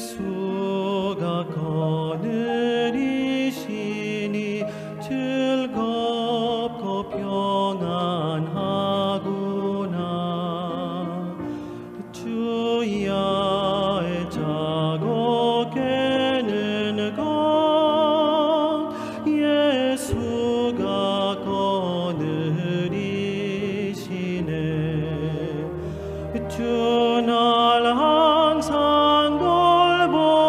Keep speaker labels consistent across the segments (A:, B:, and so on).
A: 예수가 거느리시니 즐겁고 평안하구나. 주야의 자고 깨는 것 예수가 거느리시네. 주 날 항상 돌보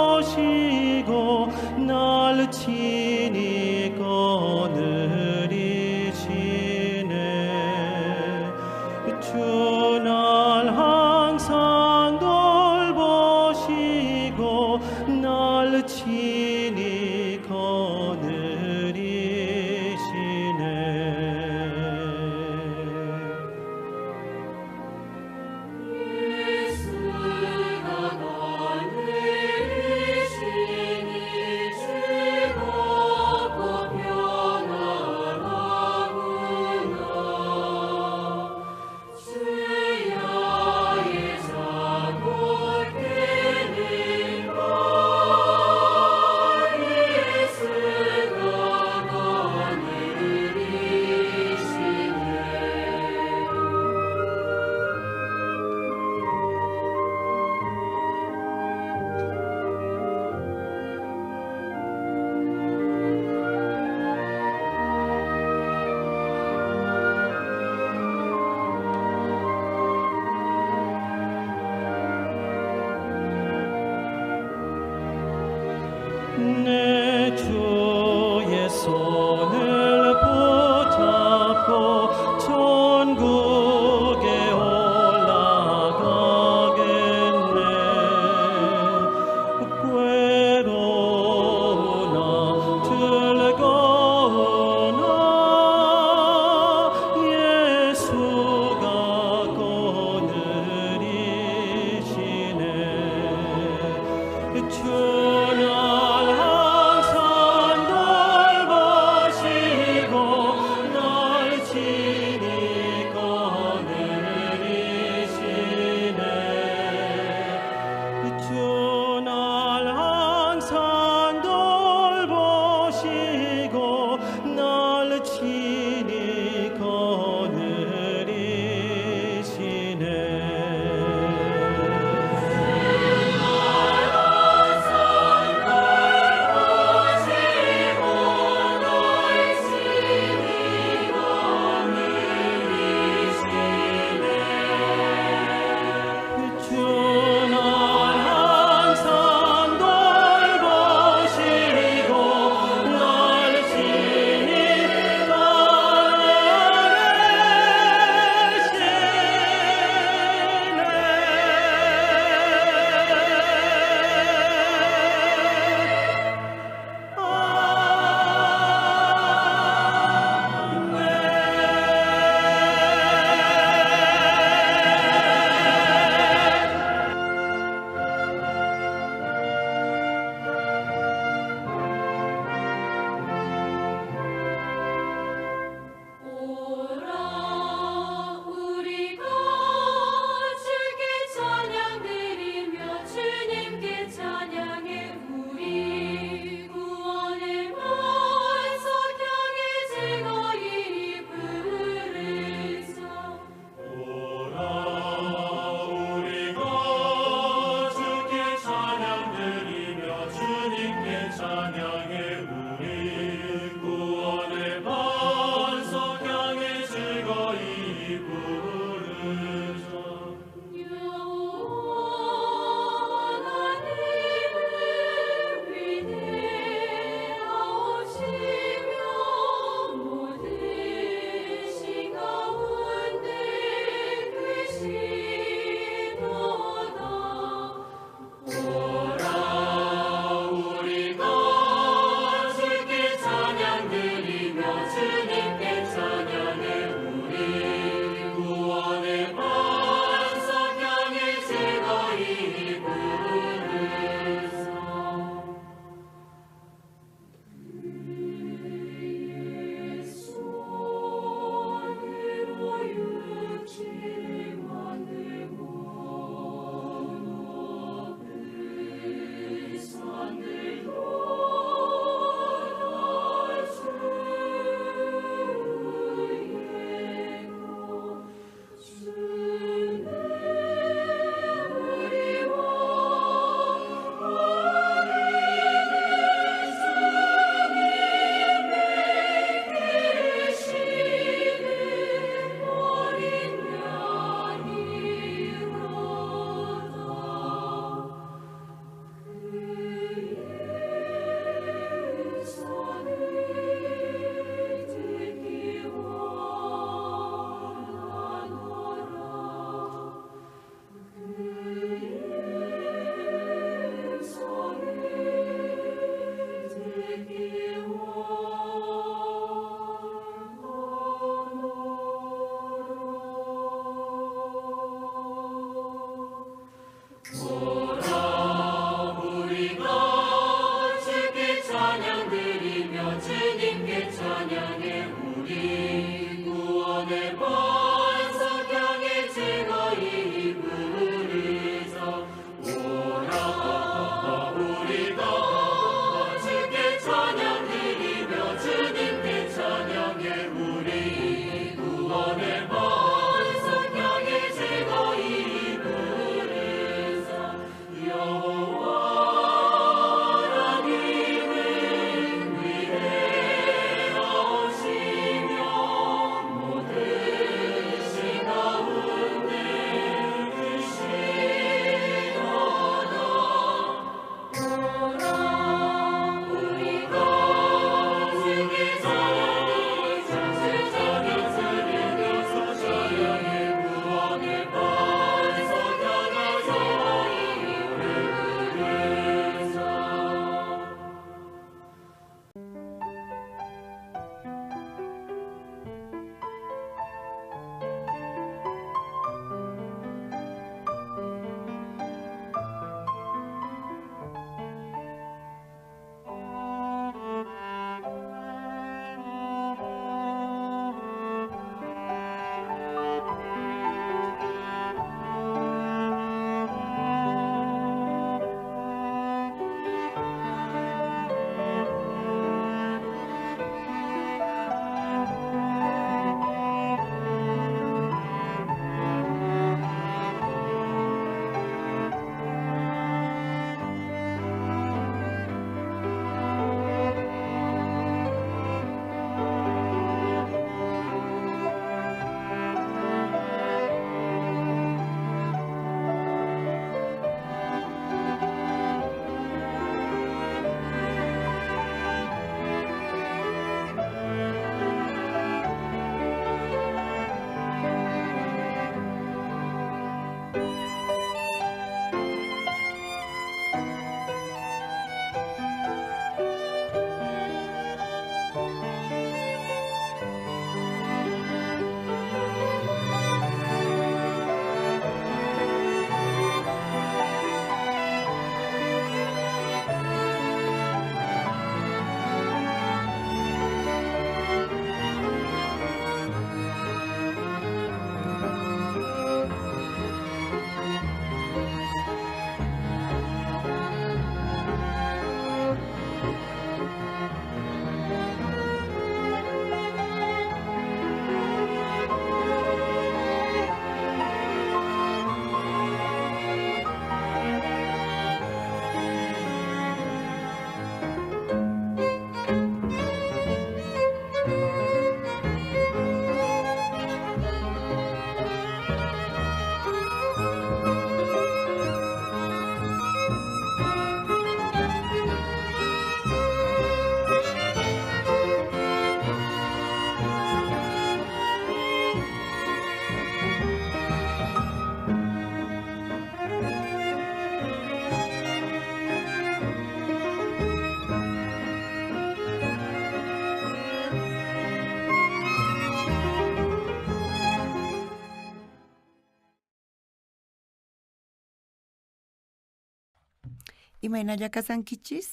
B: Imaynalla kasankichis,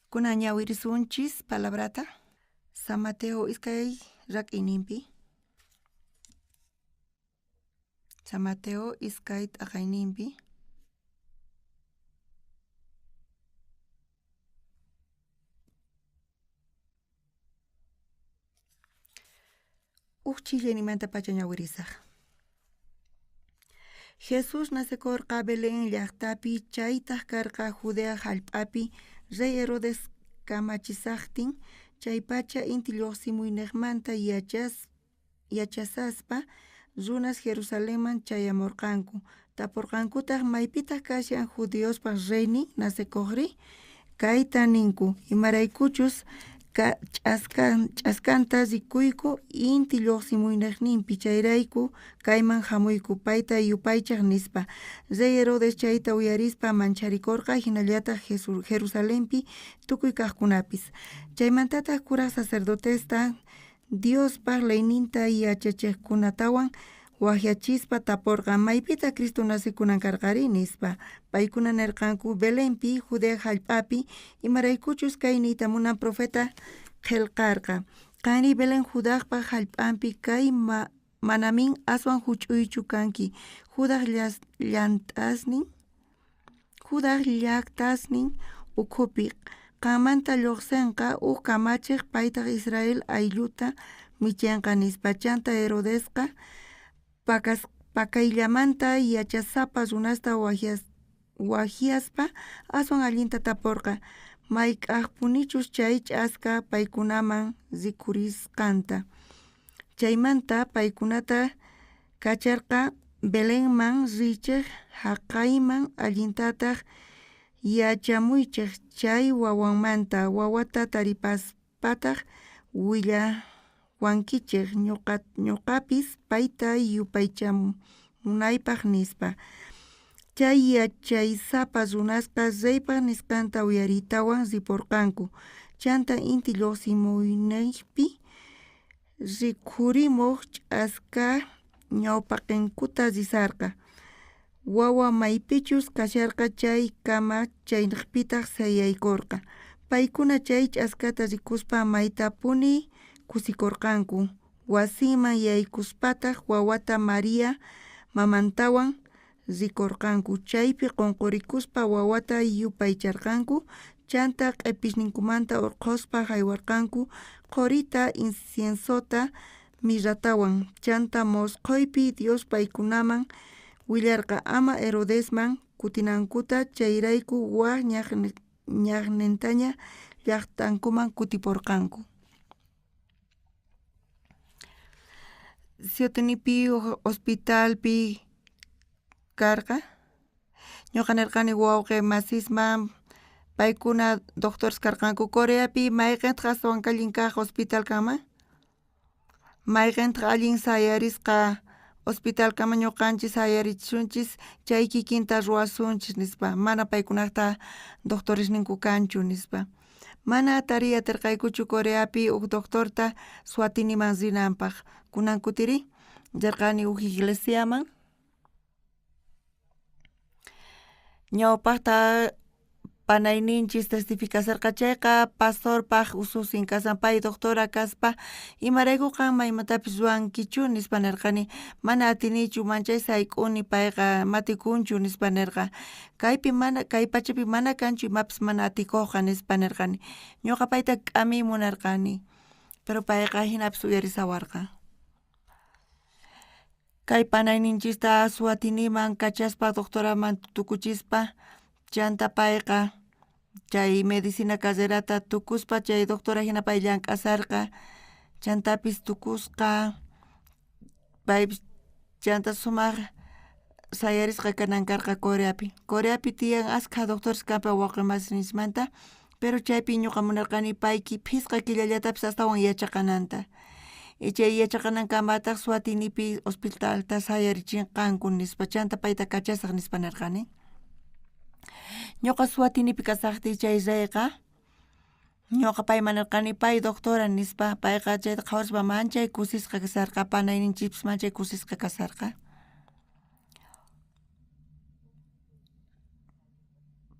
B: kunan ñawirisunchis palabrata. San Mateo iskay rak'inimpi. San Mateo iskay t'aqayninpi. Chillenimanta pacha ñawirisaq. Jesús nacekorqa Belén llaqtapi chaytaq karqa Judea hallp'api Rey Herodes kamachisaqtin chay pacha inti lluqsimuyniyqmanta yachasaspa runas Jerusalenman chayamurqanku. Tapurqankutaq maypitaq kashan judiospaq reynin nacekoqri kayta ninku imaraykuchus ch'askanta rikuyku inti lluqsimuyniyqninpi chayrayku kayman hamuyku payta yupaychaq nispa. Rey Herodes chayta uyarispa mancharikorqa hinallataq Jerusalenpi tukuy kaqkunapis. Chaymantataq kuraq sacerdotesta Diospaq leyninta yachachiqkunatawan wakyachispa tapurqa maypita Cristo nasikunan karqari nispa. Paykuna nirqanku Belenpi Judea hallp'api imaraykuchus kay niyta munan profeta qillqarqa. Qani Belén Judaqpa hallp'anpi kay manamin aswan huch'uychu kanki. Judaq llaqtasnin ukhupi qamanta lluqsinqa kamachiq paytaq Israel aylluta michinqa nispa. Chanta Herodesqa pakayllamanta yachasapa runasta wahyaspa aswan allinta tapurqa mayk'aqpunichus chay ch'aska paykunaman rikurisqanta. Chaymanta paykunata kacharqa Belenman richiq haqayman allintataq yachamuychiq chay wawanmanta wawata taripaspataq willawankichik ñuqapis payta yupaychamunaypaq nispa. Chay yachaysapa runasqa reypaq nisqanta uyaritawan ripurqanku. Chanta inti lluqsimuyniypi rikhurimuq ch'aska ñawpaqinkuta risarqa. Wawa maypichus kasharqa chay kama chaypiqtaq sayaykurqa. Paykuna chay ch'askata rikuspa maytapuni kusikurqanku. Wasiman yaykuspataq wawata María mamantawan rikurqanku. Chaypi qunqurikuspa wawata yupaycharqanku. Chanta q'ipishninkumanta urquspa haywarqanku qurita inciensota mirratawan. Chanta mosquypi Dios paykunaman willarqa ama Herodesman kutinankuta chayrayku waq ñaqnintaña llaqtankuman kutipurqanku. Siutinipi hospitalpi karqa ñuqa nirqani wawqi masisman paykuna doctores karqanku. Coreapi mayqintaq aswan kallin kaq hospital kanman? Mayqintaq allin sayarisqa hospital kanman ñuqanchis sayarichishunchis chay kikinta ruwasunchis nispa. Mana paykunaqta doctores ninku kanchu nispa. Mana atari atirqaykuchu Coreapi doctorta Suatiniman rinanpaq. Kunan kutiri llarqani iglesiaman. Ñawpaqta panayninchis testificasarqa chayqa pastorpaq ususin kasan pay doctora kaspa imaraykuqa maymatapis ruwankichu nispa nirqani. Mana atinichu manchay sayk'uni payqa matikunchu nispa nirqa. Kay pachapi mana kanchu imapis mana atikuqqa nispa nirqani. Ñuqa payta k'ami munarqani. Pero payqa hinapis uyarisawarqa. Kay panayninchista Suatiniman kachaspa doctoraman tukuchispa chanta payqa chay medicina caserata tukuspa chay doctora hina pay llank'asarqa chantapis tukusqa paypis chanta sumaq sayarisqa kanan karqa Coreapi tiyan askha doctores kanpa wawqi masinismanta pero chaypi ñuqa munarqani payki phisqa killallatapis astawan yachaqananta. Chay yachaqanankamataq Suatinipi hospitalta sayarichinqanku nispa chanta payta kachasaq nispa nirqani. Ñuqa Suatinipi kasaqti chay reyqa ñuqa payman nirqani pay doctora nispa payqa chayta qhawarispa manchay kusisqa kasarqa panayninchikpis manchay kusisqa kasarqa.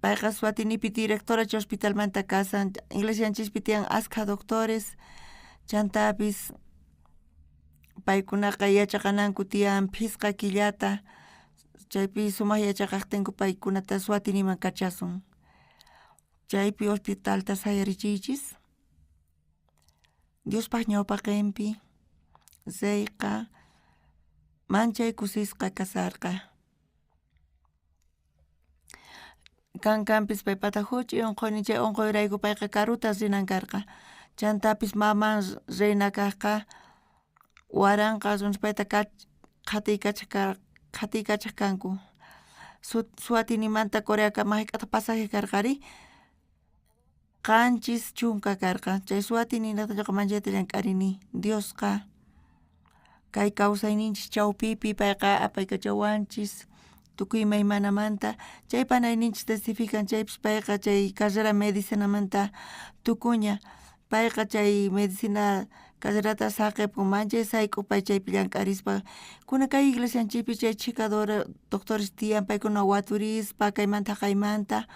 B: payqa Suatinipi directora chay hospitalmanta kasan, iglesianchikpi tiyan askha doctores, chantapis paykunaqa yachaqananku tiyan phisqa killata, chaypi sumaq yachaqaqtinku paykunata Suatiniman kachasun. Chaypi hospitalta sayarichiychis, Diospaq ñawpaqinpi Zeyqa manchay kusisqa kasarqa. Kankanpis paypata huch'uy unquynin chay unquyrayku payqa karutas rinan karqa. Chantapis maman rina kaqqa waranqa payta qhatiykachaq kanku. Suatinimanta Coreaqa mahiyk'ata pasaje karqari qanchis chunka karqa. Chay Suatininata ñuqa manchayta llank'arini Diosqa kay kawsayninchis chawpipi payqa apaykachawanchis tukuy maymanamanta chay panayninchis testifican chaypis payqa chay carrera medicinamanta tukuña payqa chay medicina carrerata saqipun manchay sayk'upay chaypi llank'arispa kunan kay iglesianchikpi chay chikadora doctores tiyan paykuna waturispa kaymanta qaymanta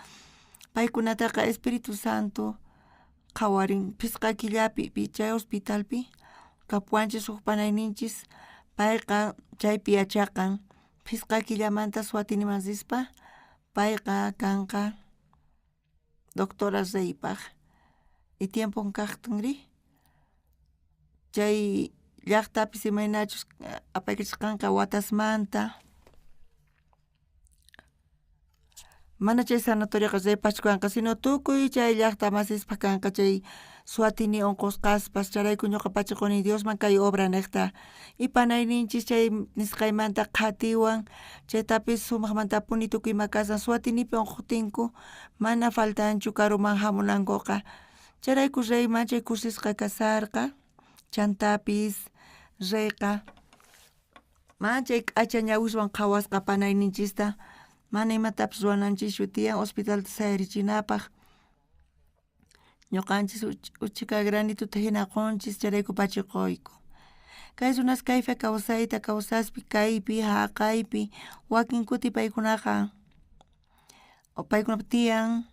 B: paykunataqa Espiritu Santo qawarin phisqa killapipi chay hospitalpi kapuanchis suq panayninchis payqa chaypi yachaqan phisqa killamanta Suatiniman rispa payqa kanqa doctora Reypaq y tiempon kaqtinri chay llaqtapis imaynachus apaykachishqanqa watasmanta mana chay sanatoriyaqa ripachkanqa sino tukuy chay llaqta masispa kanqa chay Suatini unqusqaspas charayku ñuqa pachakuni Diosman kay obra niqta y panayninchis chay nisqaymanta qhatiwan chaytapis sumaqmantapuni tukuy makasan Suatinipi unqutinku mana faltanchu karuman hamunankuqa charayku rey manchay kusisqa kasarqa chantapis reyqa manchay k'acha ñawishwan qhawasqa panayninchista mana imatapis ruwananchikchu tiyan hospitalta sayarichinapaq ñuqanchis uchika granituta hina qunchis charayku pachikuyku kay runas kayfa kawsayta kawsaspi kaypi haqaypi wakin kuti paykunaqa tiyan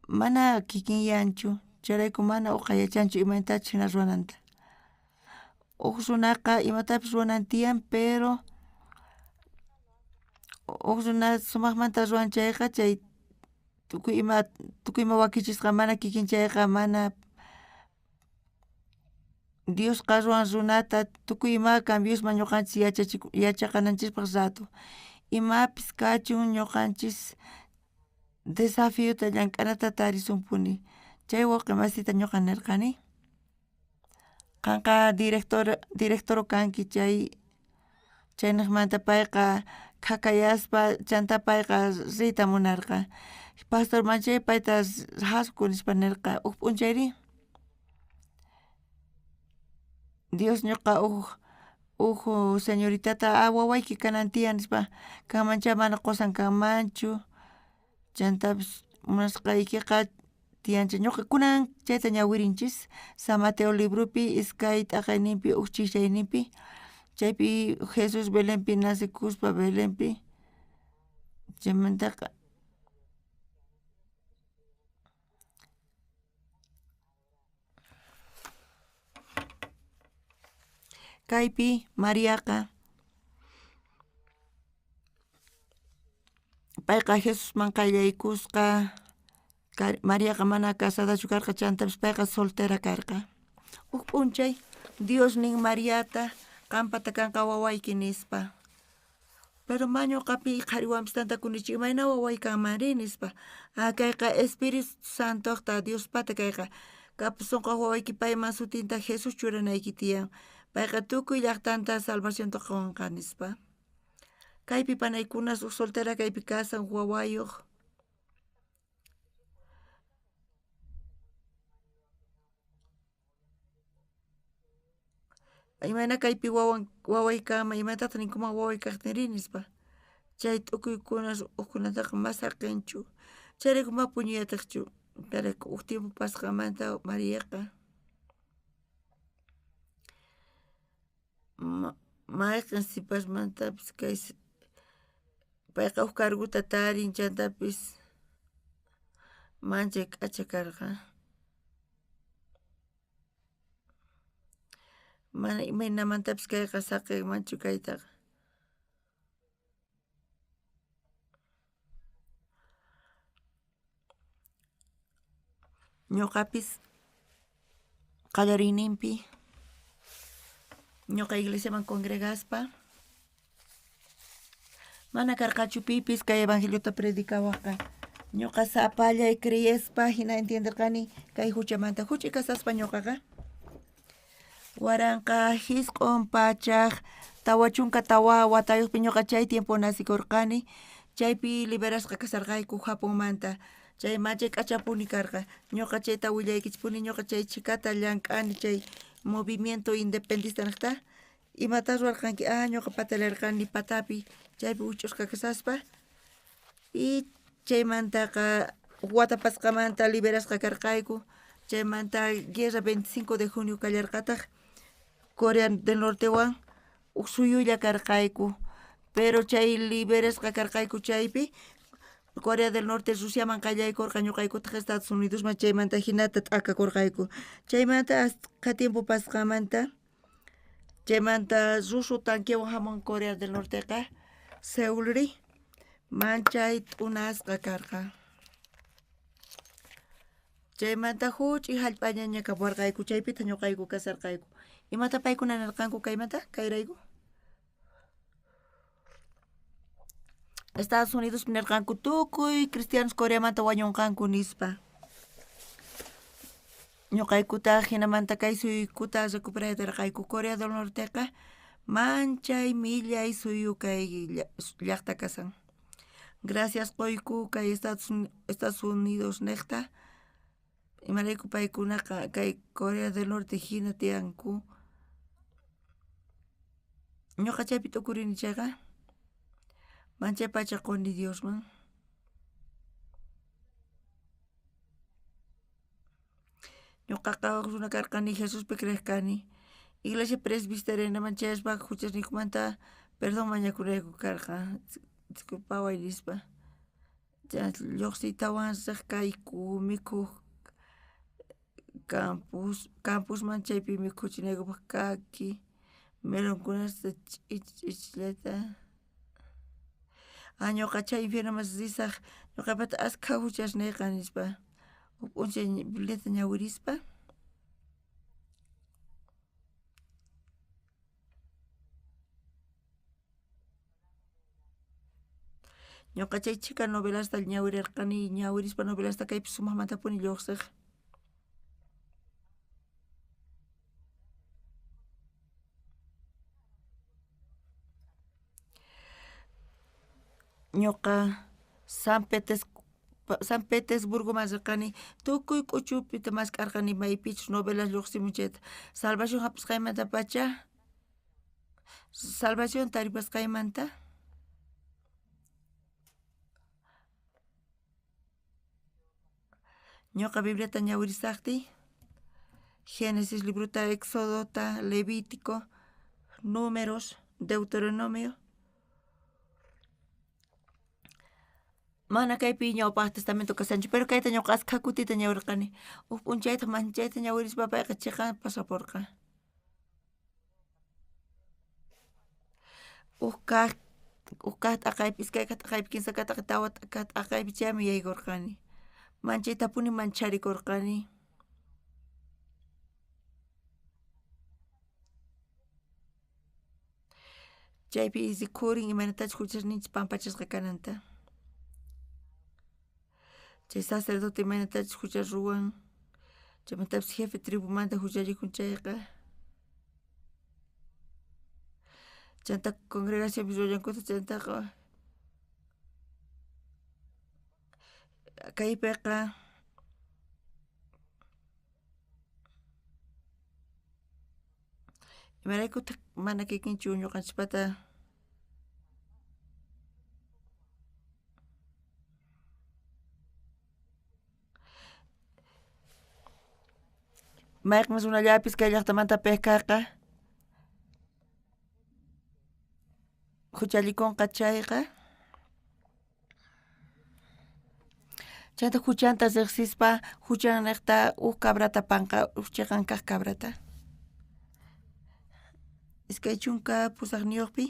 B: mana kikinyanchu charayku mana uqa yachanchu imaytachus hina ruwananta uq runaqa imatapis ruwanan tiyan pero uq runa sumaqmanta ruwan chayqa chay tukuyma wakichisqa mana kikinchayqa mana Diosqa ruwan runata tukuy ima cambiosman ñuqanchis yachaqananchikpaq rato imapis kachun ñuqanchis desafiota llank'anata tarisunpuni chay wawqi masita ñuqa nirqani qanqa director kanki chayniqmanta payqa qhakayaspa chanta payqa riyta munarqa pastor manchay payta hasku nispa nirqa uq p'unchayri Dios ñuqa uq señoritata wawayki kanan tiyan nispa kanmancha mana qusan kanmanchu chantapis munasqaykiqa tiyancha ñuqa kunan chayta ñawirinchis San Mateo libropi iskay t'aqayninpi uq chikchayninpi chaypi Jesus Belenpi nacikuspa Belenpi chaymantaqa kaypi Mariaqa payqa Jesusman qayllaykusqa Mariaqa mana casadachu karqa chantapis payqa soltera karqa uq p'unchay Dios nin Mariata qampata kanqa wawayki nispa pero ñuqapi qhariwanpis tantakunichik imayna waway kanmanri nispa kayqa Espiritu Santoqta Diospata kayqa kapusunqa wawayki payman sutinta Jesus churanayki tiyan payqa tukuy llaqtanta salvacionta qawanqa nispa kaypi panaykuna suq soltera kaypi kasan wawayuq imayna kaypi waway kanman imaytataq ninkuman waway kaqtinri nispa chay t'ukuykuna uqkunataqa masaqinchu chayrayku ma puñuyataqchu karayku uq tiempo pasqamanta Mariaqa mayqin sipasmantapis kay payqa huk carguta tarin chantapis manchay k'acha karqa mana imaynamantapis kayqa saqiymanchu kaytaqa ñuqapis qallariyninpi ñuqa iglesiaman congregaspa mana karqachu pipis kay evangeliota predicawaqqa ñuqa sapallay creyespa hina entenderqani kay huchamanta huch'uy kasaspa ñuqaqa waranqa hisq'un pachaq tawa chunka tawa watayuqpi ñuqa chay tiempo nasikurqani chaypi liberasqa kasarqayku Japonmanta chay machay k'achapuni karqa ñuqa chayta willaykichipuni ñuqa chay chikata llank'ani chay movimiento independista niqta imata ruwarqanki ñuqa patalarqani patapi chaypi huch'usqa kasaspa y chaymantaqa wata pasqamanta liberasqa karqayku chaymanta guerra 25 de junio kallarqataq Corea del Nortewan suyulla karqayku pero chay liberasqa karqayku chaypi Corea del Norte Rusiaman qallaykurqa ñuqaykutaq Estados Unidosman chaymanta hinata t'akakurqayku chaymanta ashka tiempo pasqamanta chaymanta rusu tanquewan hamun Corea del Norteqa Seulri manchay t'unasqa karqa chaymanta huch'uy hallp'aña ñakapuwarqayku chaypita ñuqayku kasarqayku imata paykuna nirqanku kaymanta kayrayku Estados Unidos nirqanku tukuy cristianos Coreamanta wañunqanku nispa ñuqaykutaq hinamanta kay suyuykuta recuperaytarqayku Corea del Norteqa manchay millay suyu kay llaqta kasan gracias quyku kay Estados Unidos niqta imarayku paykunaqa kay Corea del Norte hina tiyanku ñuqa chaypi tukurini chayqa manchay pacha quni Diosman ñuqaqa runa karqani Jesuspi creq kani iglesia presbiterianaman chayashpa huchasnikumanta perdón mañakurayku karqa disculpaway nispa lluqsiytawan riq kayku mikhuq campusman chaypi mikhuchinaykupaq kaki melonkunata ch'ichllata ñuqa chay infiernoman risaq ñuqapata ashka huchasniyqa nispa huk p'unchay Bibliata ñawirispa ñuqa chay chika novelasta ñawirirqani ñawirispa novelasta kaypi sumaqmantapuni lluqsiq ñuqa San Petersburgoman rirqani tukuy k'uchupita maskh'arqani maypichus novelas lluqsimun chayta salvación hap'isqaymanta pacha salvación taripasqaymanta ñuqa Bibliata ñawirisaqti Génesis libruta Éxodota Levítico Números Deuteronomio mana kaypi ñawpaq testamento kasanchu pero kayta ñuqa ashka kutita ñawirirqani huk p'unchayta manchayta ñawirispa payqa chiqan pasaporqa huk kaq t'aqaypi iskayqa t'aqaypi kimsa tawa t'aqaypi chaymi yaykurqani manchaytapuni mancharikurqani chaypi rikhurin imanatachus huchasninchis pampachasqa kananta chay sacerdote imanatachus huchas ruwan chaymantapas jefe tribumanta hucharikun chayqa chanta congregacionpi ruryankuta chantaqa kaypiqa imaraykutaq mana kikinchu ñuqanchispata mayqin runallapis kay llaqtamantapi karqa huchallikunqa chayqa Chayta huchanta riqsispa huchanriqta cabrata panqa chiqan kaq cabrata. Iskay chunka pusaqniyuqpi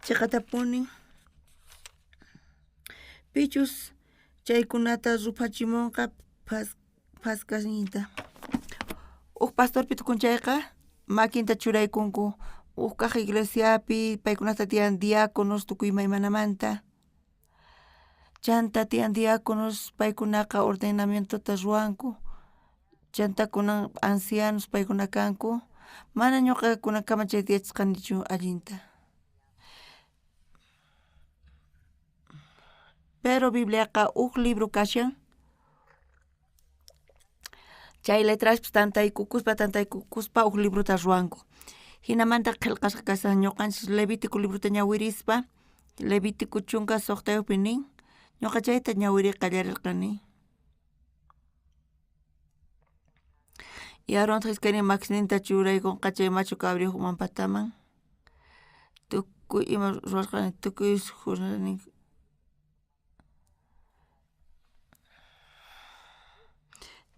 B: chiqata punin pichus chaykunata rupachimunqa paskasniyta. Pastorpi tukunchayqa makinta churaykunku kaq iglesiapi paykunata tiyan diáconos tukuy maymanamanta. Chanta tiyan diáconos paykunaqa ordenamientota ruwanku. Chanta kunan ancianos paykuna kanku. Mana ñuqakuna kamachaytiyachisqanichu allinta. Pero Bibliaqa libro kashan. Chay letraspas tantaykukuspa librota ruwanku. Hinamanta qillqasqa kashan ñuqanchis Levítico libruta ñawirispa Levítico chunka suqtayuqpi nin ñuqa chayta ñawiri qallarirqani. Y Aarón hiskaynin maquinita churaykunqa chay machu cabríoman pataman. Tukuy ima ruwasqani tukuy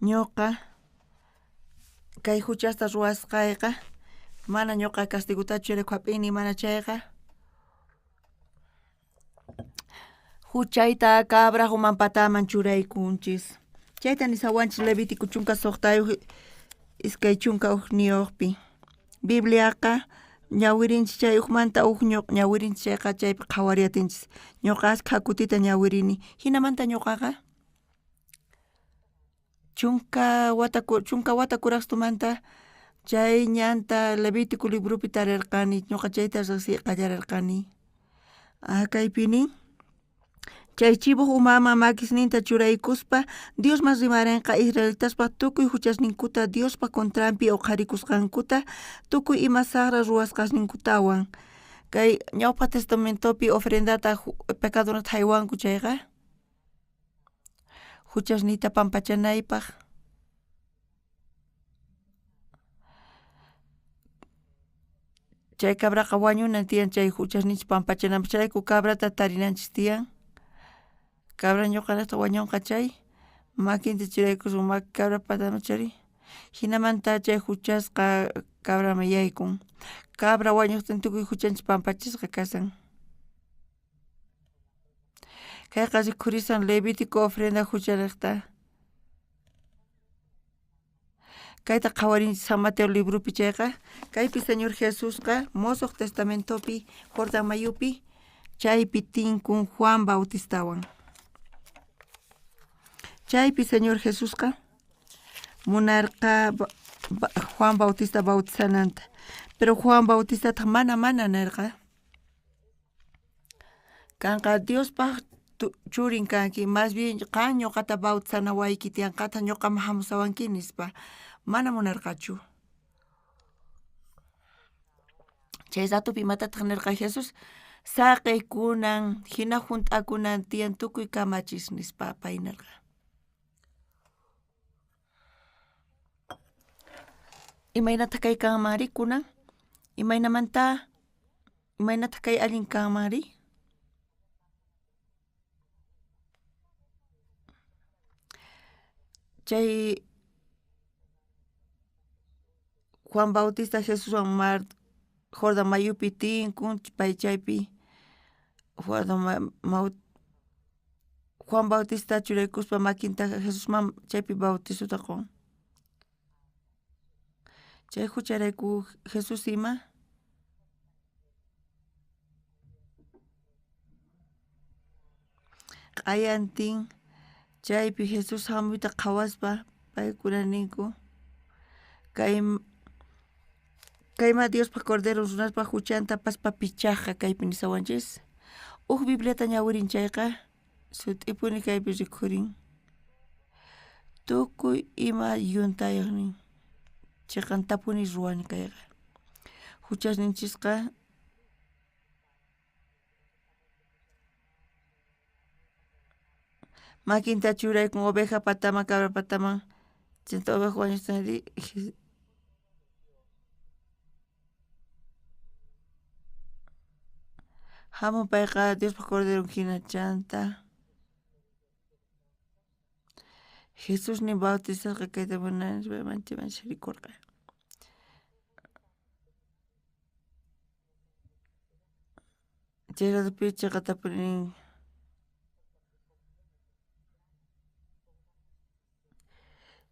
B: ñuqa kay huchasta ruwasqayqa mana ñuqa castigutachu churayku hap'ini mana chayqa huchayta cabrajuman pataman churaykunchis. Chayta nisawanchis Levítico chunka suqtayuq iskay chunka niyuqpi. Bibliaqa ñawirinchis chay manta ñawirinchis chayqa chaypi qhawariyatinchis. Ñuqa ashkha kutita ñawirini. Hinamanta ñuqaqa chunka wata kuraqstumanta chay ñanta Levítico librupi tarirqani ñuqa chayta riqsi qallarirqani. Kaypinin chay chibuq umaman makisninta churaykuspa Diosman rimarinqa Israelitaspa tukuy huchasninkuta Diospa contranpi huqharikusqankuta tukuy ima saqra ruwasqasninkutawan. Kay ñawpa testamentopi ofrendata pecadorata haywanku chayqa huchasniyta pampachanaypaq. Chay cabraqa wañunan tiyan chay huchasninchis pampachananpaq chayku cabrata tarinanchis tiyan. Cabra ñuqanata wañunqa chay makinta churaykusun cabra pataman chari hinamanta chay huchasqa cabraman yaykun. Cabra wañuqtin tukuy huchanchis pampachisqa kasan. Kayqa rikhurisan Levítico ofrenda huchariqta. Kayta qhawarinchis San Mateo librupi chayqa kaypi Señor Jesusqa Mosoq Testamentopi Jordán mayupi chaypi tinkun Juan Bautistawan. Chaypi Señor Jesusqa munarqa Juan Bautista bautizananta. Pero Juan Bautistata mana nirqa. Kanqa Diospaq churin kanki, más bien qan ñuqata bautizana wayki tiyanqata ñuqaman hamusawanki nispa mana munarqachu. Chay ratupi imatataq nirqa Jesus saqaykunan hina hunt'akunan tiyan tukuy kamachis nispa pay nirqa. Imaynata kay kanmanri kunan imaynata kay allin kanmanri. Chay Juan Bautista Jesuswan Jordán mayupi tinkun pay chaypi Juan Bautista churaykuspa makinta Jesusman chaypi bautisuta qun. Chay hucharayku Jesus ima q'ayantin chaypi Jesus hamuyta qhawaspa paykuna ninku kayma Diospa Cordero runaspa huchanta paspa pichaqqa kaypi nisawanchis. Bibliata ñawirin chayqa sut'ipuni kaypi rikhurin. Tukuy ima yuntayaqnin chiqantapuni ruwani kayqa. Huchasninchisqa makinta churaykun oveja pataman cabra pataman chanta oveja wañusqanri Hamun payqa Diospa Cordero hina chanta. Jesús ni bautizarqa kayta munani mancha rikurqa. Chayrapi chaqatapunin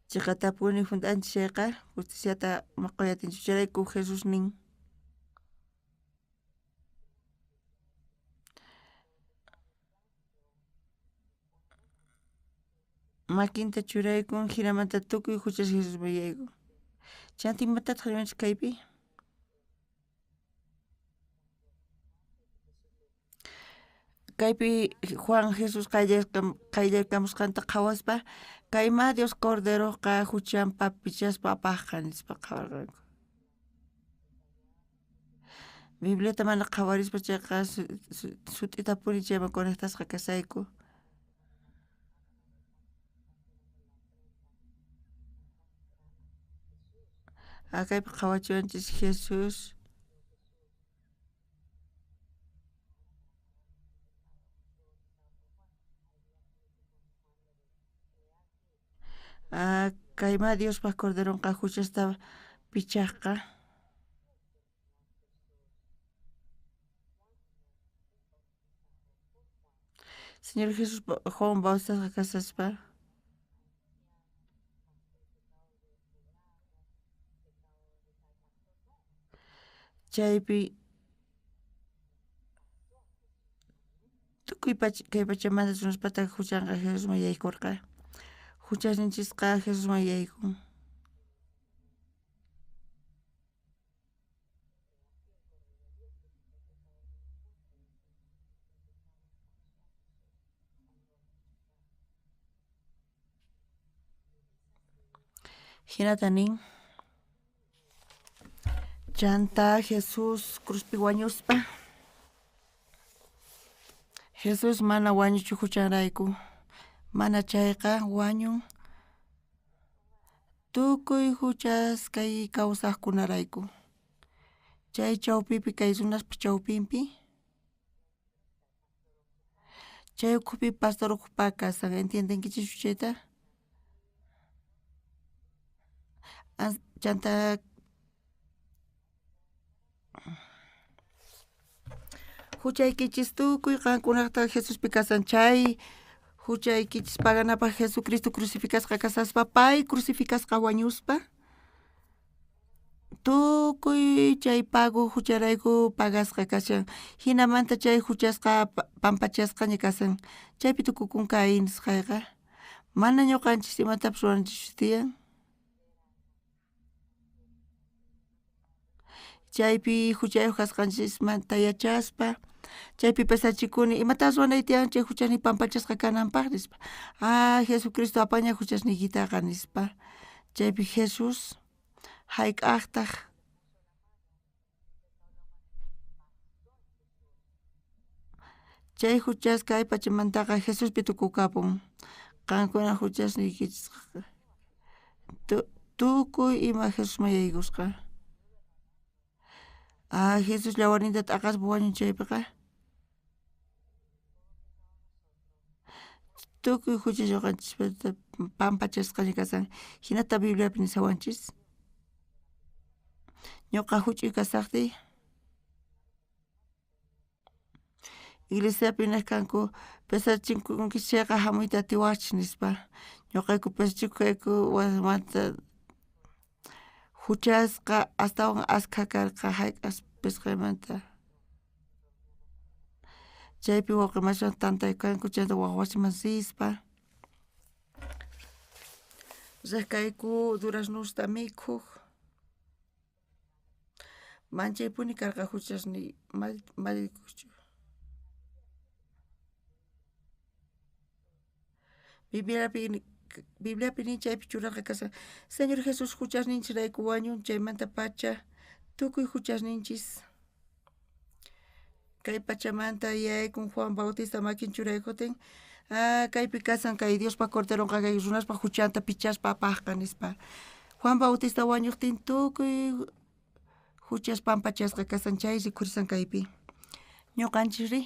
B: chaqatapuni fundanchis chayqa justiciata maqayatinchik chayraykun Jesús nin makinta churaykun hinamanta tukuy huchas Jesusman yaykun. Chanta imatataq rimanchik kaypi? Kaypi Juan Jesus qayllarkamusqanta qhawaspa kayma Dios Corderoqa huchanpa pichaspa apaqqa nispa qhawarqanku. Bibliata mana qhawarispa chayqa sut'itapuni chayman conectasqa kasayku. Kaypi qhawachiwanchis Jesus kayma Diospa Corderonqa huchasta pichaqqa Señor Jesus Juan Bautizasqa kasaspa chaypi tukuy kay pachamanta runaspata huchanqa Jesusman yaykurqa. Huchasninchisqa Jesusman yaykun. Hinata nin chanta Jesus cruzpi wañuspa Jesus mana wañuchu huchanrayku mana chayqa wañun tukuy huchas kay kawsaqkunarayku chay chawpipi kay runaspa chawpinpi chay ukhupi pastor ukhupa kasan entiendenkichis chayta chanta huchaykichis tukuy qankunata Jesuspi kasan chay huchaykichis paganapaq Jesucristo crucificasqa kasaspa pay crucificasqa wañuspa tukuy chay pago hucharayku pagasqa kashan hinamanta chay huchasqa pampachasqaña kasan chaypi tukukunka nisqayqa mana ñuqanchis imatapas ruranchis tiyan chaypi huchayuq kasqanchismanta yachaspa chaypi pesachikuni imatapas ruanay tiyan chay huchasni pampachasqa kananpaq nispa Jesucristo apaña huchasniykitaqa nispa chaypi Jesus hayk'aqtaq chay huchas kay pachamantaqa Jesuspi tukukapun qankuna huchasniykichisqa tukuy ima Jesusman yaykusqa Jesus yawarninta t'aqaspa wañun chaypiqa tukuy huchas ñuqanchispata pampachasqaña kasan hinata Bibliapi nisawanchis ñuqa huch'uy kasaqtiy iglesiapi nisqanku pesachinkunkichis chayqa hamuyta atiwaqchis nispa ñuqayku pesachikuyku wasmanta huchasqa astawan askha karqa hayk'as pisqaymanta chaypi wawqimashwan tantaykanku chayta waqwachiman sispa riqkayku duraznosta mikhuq manchaypuni karqa huchasni malikuchu Bibliapi nin chaypi churarqa kasan Señor Jesus huchasninchirayku wañun chaymanta pacha tukuy huchasninchis kay pachamanta yaykun Juan Bautista makin churaykutin kaypi kasan kay Diospa Corderonqa kay runaspa huchanta pichaspa apaqqa nispa Juan Bautista wañuqtin tukuy huchas pampachasqa kasan chay rikurisan kaypi ñuqanchikri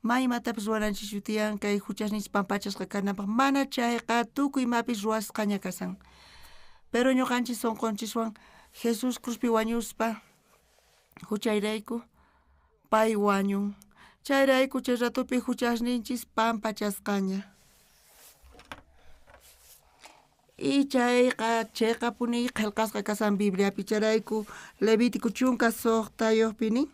B: maymatapis ruranchik shutiyan kay huchasninchik pampachasqa kanapaq mana chayqa tukuymapis ruwasqaña kasan. Pero ñuqanchik sunqunchikwan Jesus cruzpi wañuspa huchayrayku pay wañun. Chayrayku chay ratupi huchasninchik pampachasqaña. Y chayqa puni qillqasqa kasan Bibliapi charayku Levítico chunka suqtayuqpi nin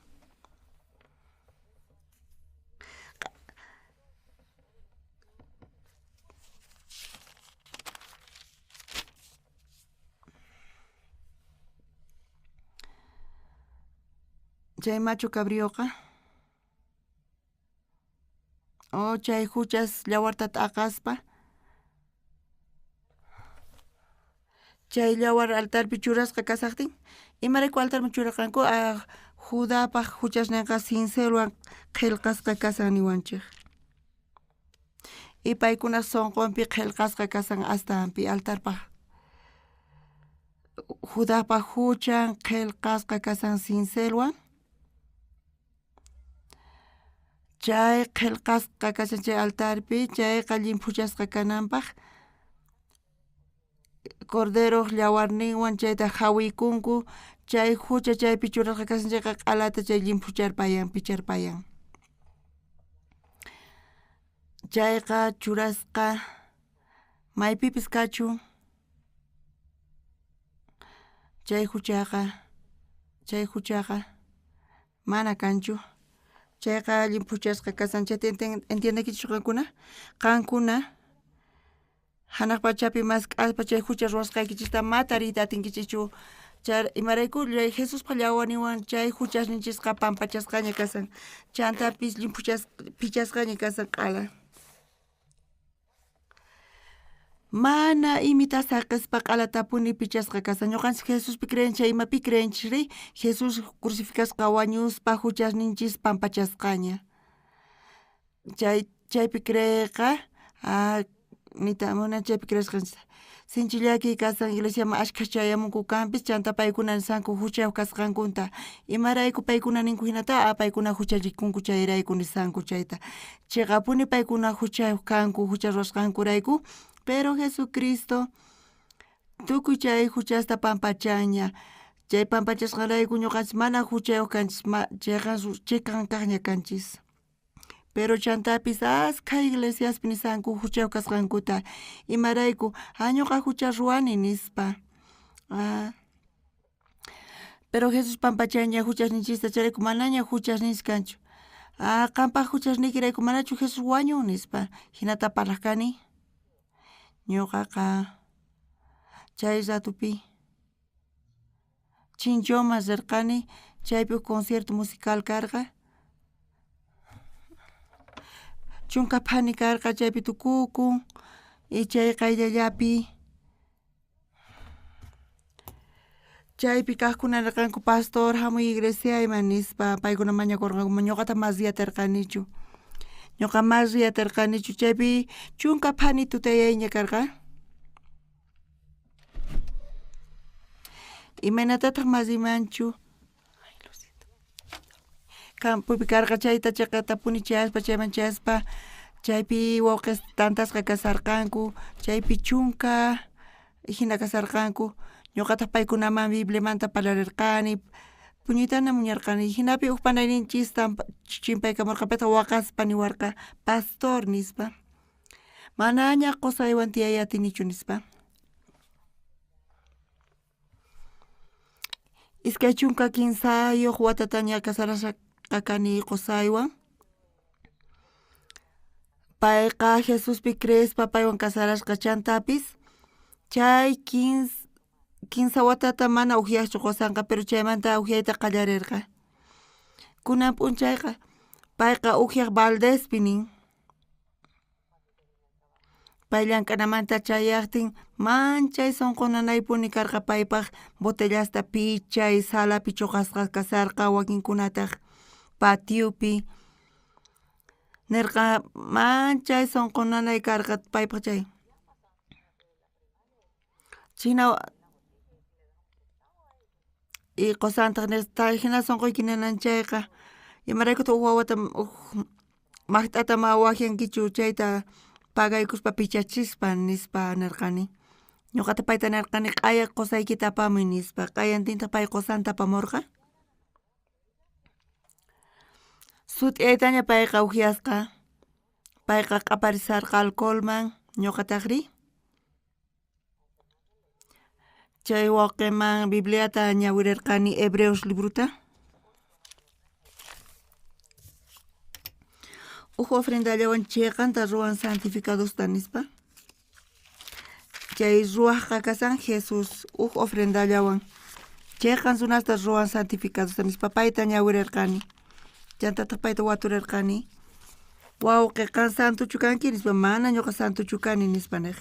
B: chay macho cabrioqa chay huchas llawartata aqaspa chay llawar altarpi churasqa kasaqtin imarayku altarpi churarqanku Judapaq huchasninqa sincerowan qillqasqa kasan niwanchik. Y paykuna sunqunpi qillqasqa kasan astanpi altarpaq Judapaq huchan qillqasqa kasan sincerowan. Chay qillqasqa kasan chay altarpi chayqa llimpuchasqa kananpaq cordero llawarninwan chayta hawikunku chay hucha chaypi churasqa kasan chayqa q'alata chay llimpucharpayan picharpayan. Chayqa churasqa maypipis kachun chay huchaqa mana kanchu. Chayqa llimpuchasqa kasan chayta entiendekichis qankuna? Qankuna hanaq pachapi mas k'aspa chay hucha ruwasqaykichikta matariyta atinkichichu imarayku Jesuspaq llawarninwan chay huchasninchisqa pampachasqaña kasan chantapis pichasqaña kasan q'ala. Mana imita saqispa q'alatapuni pichasqa kasan ñuqanchik Jesuspi creenchik imapi creenchikri Jesus crucificasqa wañuspa huchasninchis pampachasqaña. Chaypi creeqa nita mana chaypi creesqanchik sinchillaki kasan iglesiaman ashkhas chayamunku kanpis chanta paykuna sanku huchayuq kasqankunta imarayku paykuna ninku hinata paykuna huchallikunku chayrayku nisanku chayta chiqapuni paykuna huchayuq kanku hucha ruwasqankurayku pero Jesucristo tukuy chay huchasta pampachaña chay pampachasqanrayku ñuqanchik mana huchayuq kanchis chayqa chiqan kaqña kanchis. Pero chantapis askha iglesiaspi nisanku huchayuq kasqankuta imarayku ñuqa hucha ruwani nispa pero Jesus pampachaña huchasninchista charayku manaña huchasninchis kanchu qanpaq huchasniykirayku manachu Jesus wañun nispa hinata parlaqkani ñuqaqa chay ratupi Chinchoma rirqani chaypi concierto musical karqa chunka phani karqa chaypi tukukun y chay qayllallapi chaypi kaqkuna nirqanku pastor hamuy iglesiayman nispa paykuna mañakurqanku ñuqata mas riyatirqanichu ñuqa mas riyatirqanichu chaypi chunka phani tutayayña karqa imanatataq mas rimanchu campupi karqa chayta chiqata punichaspa chayman chaspa chaypi wawqis tantasqa kasarqanku chaypi chunka hina kasarqanku ñuqataq paykunaman Bibliamanta parlarirqani puñuytana muñarqani hinapi huk panayninchista chimpaykamurqapita waqaspa niwarqa pastor nispa manaña qusaywan tiyayatinichu nispa iskay chunka kinsayuq watataña kasarasqa kani qusaywan payqa Jesuspi creespa paywan kasarasqa chantapis chay kinsa watata mana ujiaqchu qusanqa pero chaymanta ujiayta qallarirqa kunan p'unchayqa payqa ujiaq Valdespi nin pay llank'anamanta chayaqtin manchay sunqunanaypuni karqa paypaq botellasta pichay salapi chuqasqa kasarqa wakinkunataq patiupi nirqa manchay sunqunanay karqa paypaq chay china y qusantaq hina sunquyki ninan chayqa Imaraykuta wawata maqt'ata mawajiankichu chayta pagaykuspa pichachispa nispa nirqani. Ñuqata payta nirqani q'aya qusaykita apamuy nispa. Q'ayantinta pay qusanta apamurqa. Sut'iyaytaña payqa ujiasqa. Payqa q'aparisarqa alcoholman ñuqataqri. Chay wawqiman Bibliata ñawirirqani Hebreos libruta. Ofrendallawan chayqanta ruwan santificadosta nispa. Chay ruwaqqa kasan Jesus ofrendallawan chayqan sunasta ruwan santificadosta nispa payta ñawirirqani. Chantata payta waturirqani. Wawqiqa santuchu kanki nispa mana ñuqa santuchu kani nispa niq.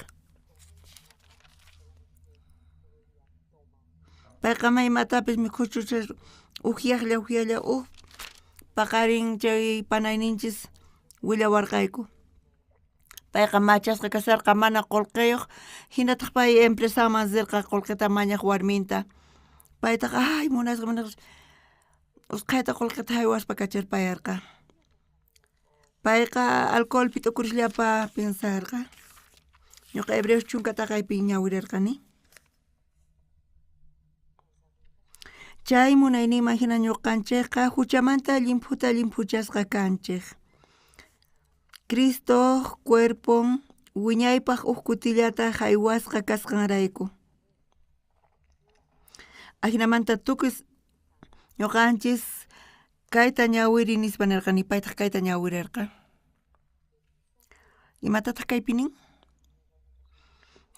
B: Payqa maymatapis mikhuchuchir ujiaqlla paqarin chay panayninchis willawarqayku. Payqa machasqa kasarqa mana qullqiyuq hinataq pay empresaman zirqa qullqita mañaq warminta. Paytaqa ay munasqa usqhayta qullqita haywaspa kacharpayarqa. Payqa alcoholpi t'ukurishllapa pensarqa. Ñuqa Hebreos chunkata kaypi ñawirirqani. Chay munayniyman hina ñuqanchikqa huchamanta limpuchasqa kanchik. Cristo cuerpon wiñaypaq kutillata haywasqa kasqanrayku. Ahinamanta tukuy ñuqanchis kayta ñawiri nispa nirqani paytaq kayta ñawirirqa. Imatataq kaypi nin?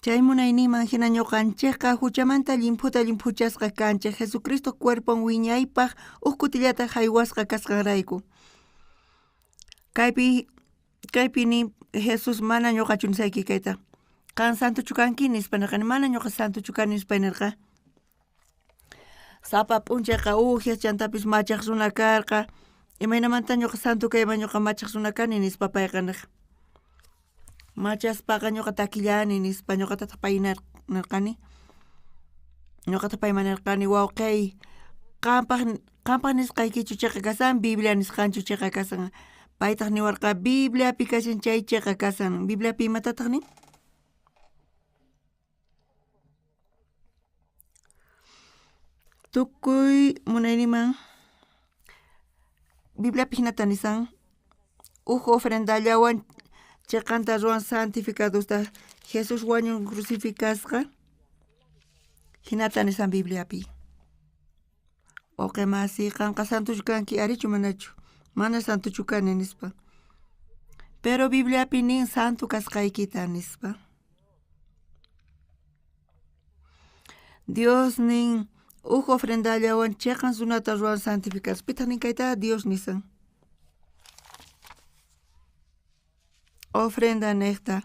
B: Chay munayniyman hina ñuqanchikqa huchamanta limpuchasqa kanchik Jesucristo cuerpon wiñaypaq kutillata haywasqa kasqanrayku. Kaypi nin Jesus mana ñuqachu nisayki kayta. Qan santuchu kanki nispa nirqani mana ñuqa santuchu kani nispa nirqa. Sapa p'unchayqa ujias chantapis machaq runa karqa. Imaynamanta ñuqa santu kayman ñuqa machaq runa kani nispa payqa niq. Machaspaqa ñuqa takillani nispa ñuqatataq pay nirqani. Ñuqata payman nirqani wawqay qampaq nisqaykichu chayqa kasan Biblia nisqanchu chayqa kasan. Paytaq niwarqa Bibliapi kashan chay chayqa kasan. Bibliapi imatataq nin? Tukuy munayniman Bibliapi hinata nisan ofrendallawan chayqanta ruwan santificadosta Jesus wañun crucificasqa hinata nisan Bibliapi. Oqe masi qanqa santuchu kanki arichu manachu? Mana santuchu kani nispa. Pero Bibliapi nin santu kasqaykita nispa. Dios nin ofrendallawan chayqan sunata ruwan santificados. Pitaq nin kayta Dios nisan. Ofrenda niqta.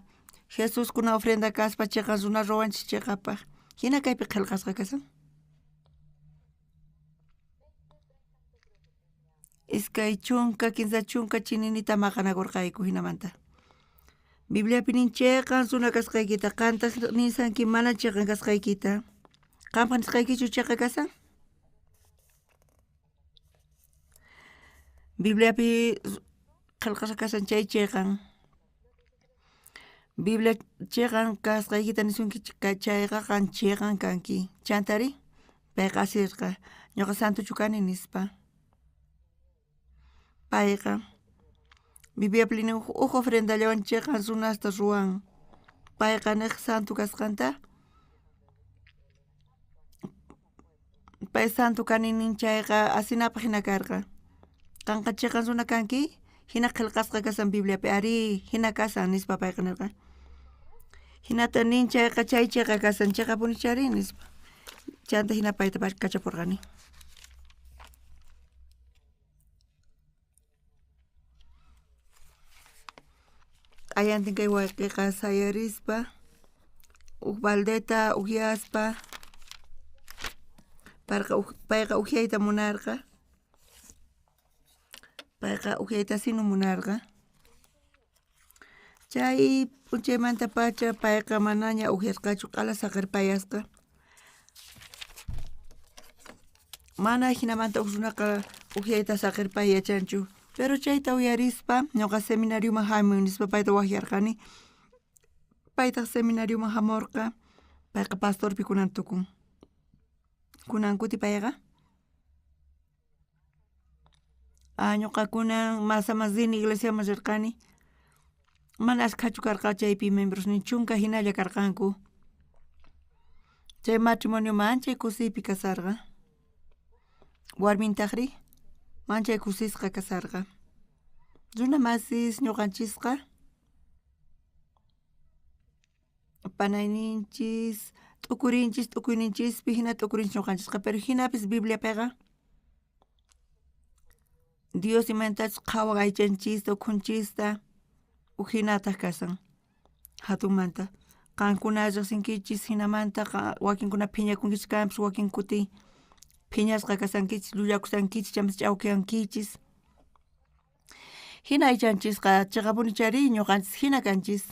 B: Jesus kuna ofrenda kaspa chayqan runa ruwanchik chayqapaq. Hina kaypi qillqasqa kasan. Iskay chunka, kinsa chunka chininita maqanakurqayku hinamanta. Bibliapi nin chayqan suna kasqaykita qantaq ninsanki mana chayqan kasqaykita. Qanpaq nisqaykichu chayqa kasan? Bibliapi qillqasqa kasan chayqan. Biblia chayqan kasqaykita nisunki chayqa chayqan kanki. Chantari? Payqa asirqa. Ñuqa santuchu kani nispa. Payqa Bibliapi nin ofrendallawan chayqan sunasta ruwan. Payqa niq santu kasqanta. Pay santu kani nin chayqa asinapaq hina karqa. Qanqa chayqan suna kanki hina qillqasqa kasan Bibliapi ari hina kasan nispa payqa nirqa. Hinata nin chayqa chayqa kasan chayqa punichari nispa. Chanta hina payta kachapurqani. Ayantin kay wayqiqa sayarispa baldeta ujiaspa payqa ujiyayta munarqa. Payqa ujiyayta sinu munarqa. Chay punchaymanta pacha payqa manaña ujiyasqachu qala saqirpayasqa. Mana hinamanta runaqa Ujiayta saqirpa yachanchu. Pero chayta uyarispa, ñuqa seminariuman hamunispa payta wahyarqani. Payta seminariuman hamurqa, payqa pastorpi kunan tukun. Kunan kuti payqa. Ñuqa kunan masamazini iglesiaman rirqani. Mana ashkhachu karqa chaypi miembros ni chunka hinalla karqanku. Chay matrimonio manchay kusipi kasarqa. Warmintaqri manchay kusisqa kasarqa. Runa masis ñuqanchisqa panayninchis, t'ukuyninchispi hina t'ukurinchis ñuqanchisqa, pero hinapis Bibliapiqa Dios imantachu qhawan aychanchista, ukhunchista hinataq kasan hatunmanta. Qankuna riqsinkichis hinamanta wakinkuna phiñakunkichis kanpis, wakin kuti phiñasqa kasankichis, llullakusankichis, chaymas ch'awkiyankichis. Hina aychanchisqa chiqapuni chari ñuqanchis hina kanchis.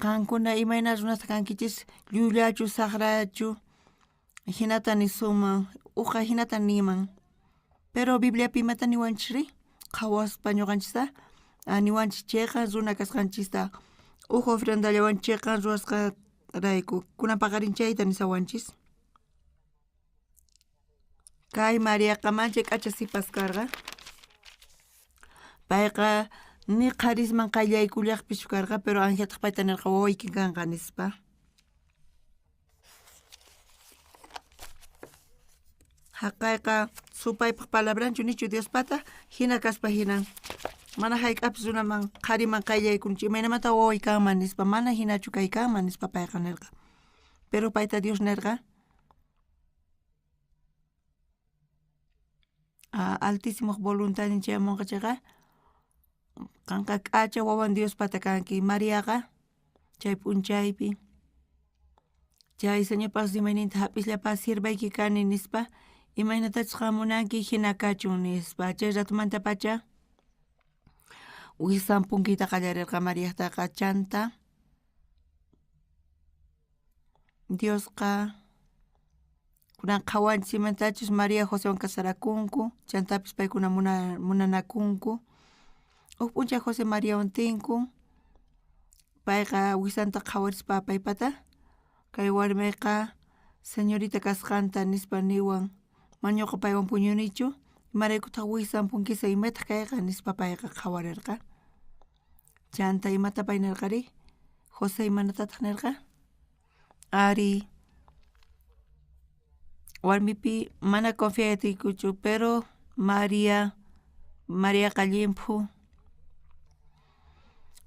B: Qankuna imayna runasta kankichis, llullachu, saqrachu, hinata nisuman, uqa hinata niman. Pero Bibliapi imata niwanchiri, qhawaspa ñuqanchista, niwanchis chayqa runa kasqanchista ofrendallawan chayqa ruwasqarayku kunan paqarinchayta nisawanchis. Kay Mariaqa manchay k'acha sipas karqa. Payqa ni qarisman qayllaykullaqpichu karqa, pero Angeltaq payta nirqa wawayki kanqa nispa. Haqayqa supaypaq palabranchu nichu Diospata, hina kaspa hinan. Mana hayk'apis runaman qhariman qayllaykunchu imaynamanta waway kanman nispa, mana hinachu kaykanman nispa payqa nirqa. Pero payta Dios nirqa Altísimo voluntadnin chayamunqa chayqa qanqa k'acha wawan Diospata kanki. Mariaqa chay p'unchaypi chay Señor Paz imayninta hap'isllapas sirvayki kani nispa, imaynatachus qam munanki hina kachun nispa. Chay ratumanta pacha wisanpunkita qallarirqa Mariataqa chanta Diosqa kunan qhawanchis imantachus María Joséwan kasarakunku, chantapis paykuna munanakunku. Huk p'unchay José Mariawan tinkun. Payqa wisanta qhawarispa paypata kay warmiqa señorita kasqanta nispa niwan, mana ñuqa paywan puñunichu, imaraykutaq wisanpunkisa imaytaq kayqa nispa payqa qhawarirqa. Chanta imata pay nirqari, José imanataq nirqa, ari warmipi mana confiayatikuchu, pero Mariaqa llimpu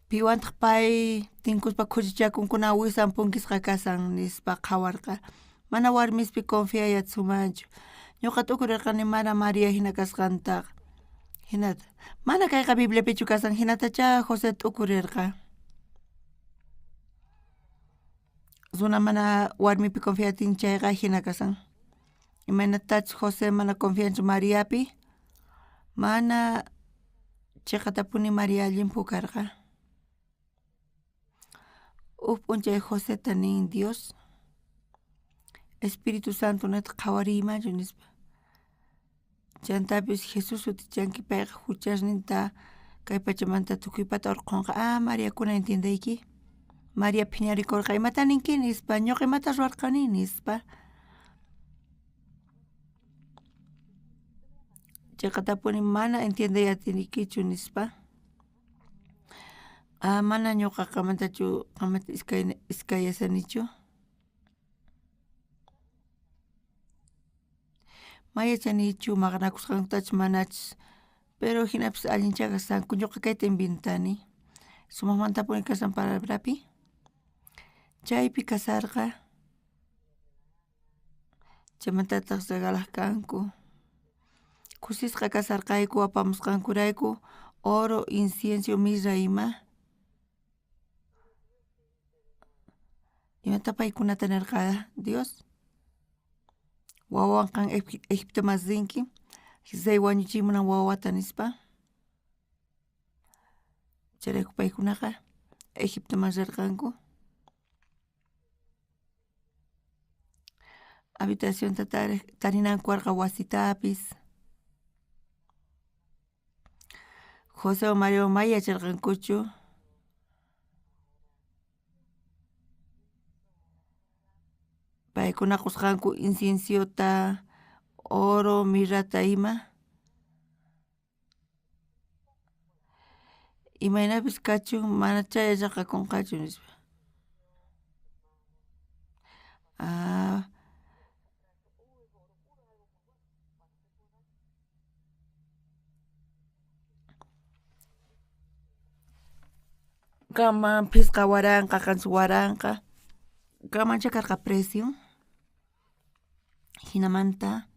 B: piwantaq pay tinkuspa khuchichakunkuna wisanpunkisqa kasan nispa qhawarqa. Mana warmispi confiayata sumanchu. Ñuqa tukurirqani mana María hina kasqanta hinata. Mana kayqa Bibliapichu kasan, hinatacha José tukurirqa. Runa mana warmipi confiatin chayqa hina kasan. Imaynatachus José mana confianchu Mariapi, mana chayqa tapuni María llimpu karqa. P'unchay Joséta nin Dios, Espíritu Santo nata qhawariymanchu nispa. Chantapis Jesús sutichanki payqa huchasninta kay pachamanta tukuypata urqunqa, Mariakuna entiendayki, María phiñarikurqa imata ninki nispa, ñuqa imata ruwarqani nispa. Chayqa tapuni mana entiendayatinikichu nispa. Mana ñuqa qamantachu qamanta iskayasanichu. Mayachanichu maqanakusqantachu manachus, pero hinapis allinchaqa sanku ñuqa kayta inventani. Sumaqmantapuni kasan palabrapi. Chaypi kasarqa, chaymantataq regalaq kanku. Kusisqa kasarqayku apamusqankurayku oro, incienso, mirra ima. Imata paykunata nirqa Dios, wawan kan Egipto masinki, Gisay wañuchimunan wawata nispa. Chayrayku paykunaqa Egiptoman rirqanku. habitación tarinankuarqa wasitapis. José o Mario mayacharqankuchu. Paykuna qusqanku inciensiota, oro, mirrata ima. Imaynapis kachun mana chayallaqa kunqachu nispa. Kaman pisqa waranqa, qanchis waranqa, kamancha karqa precio. Hinamanta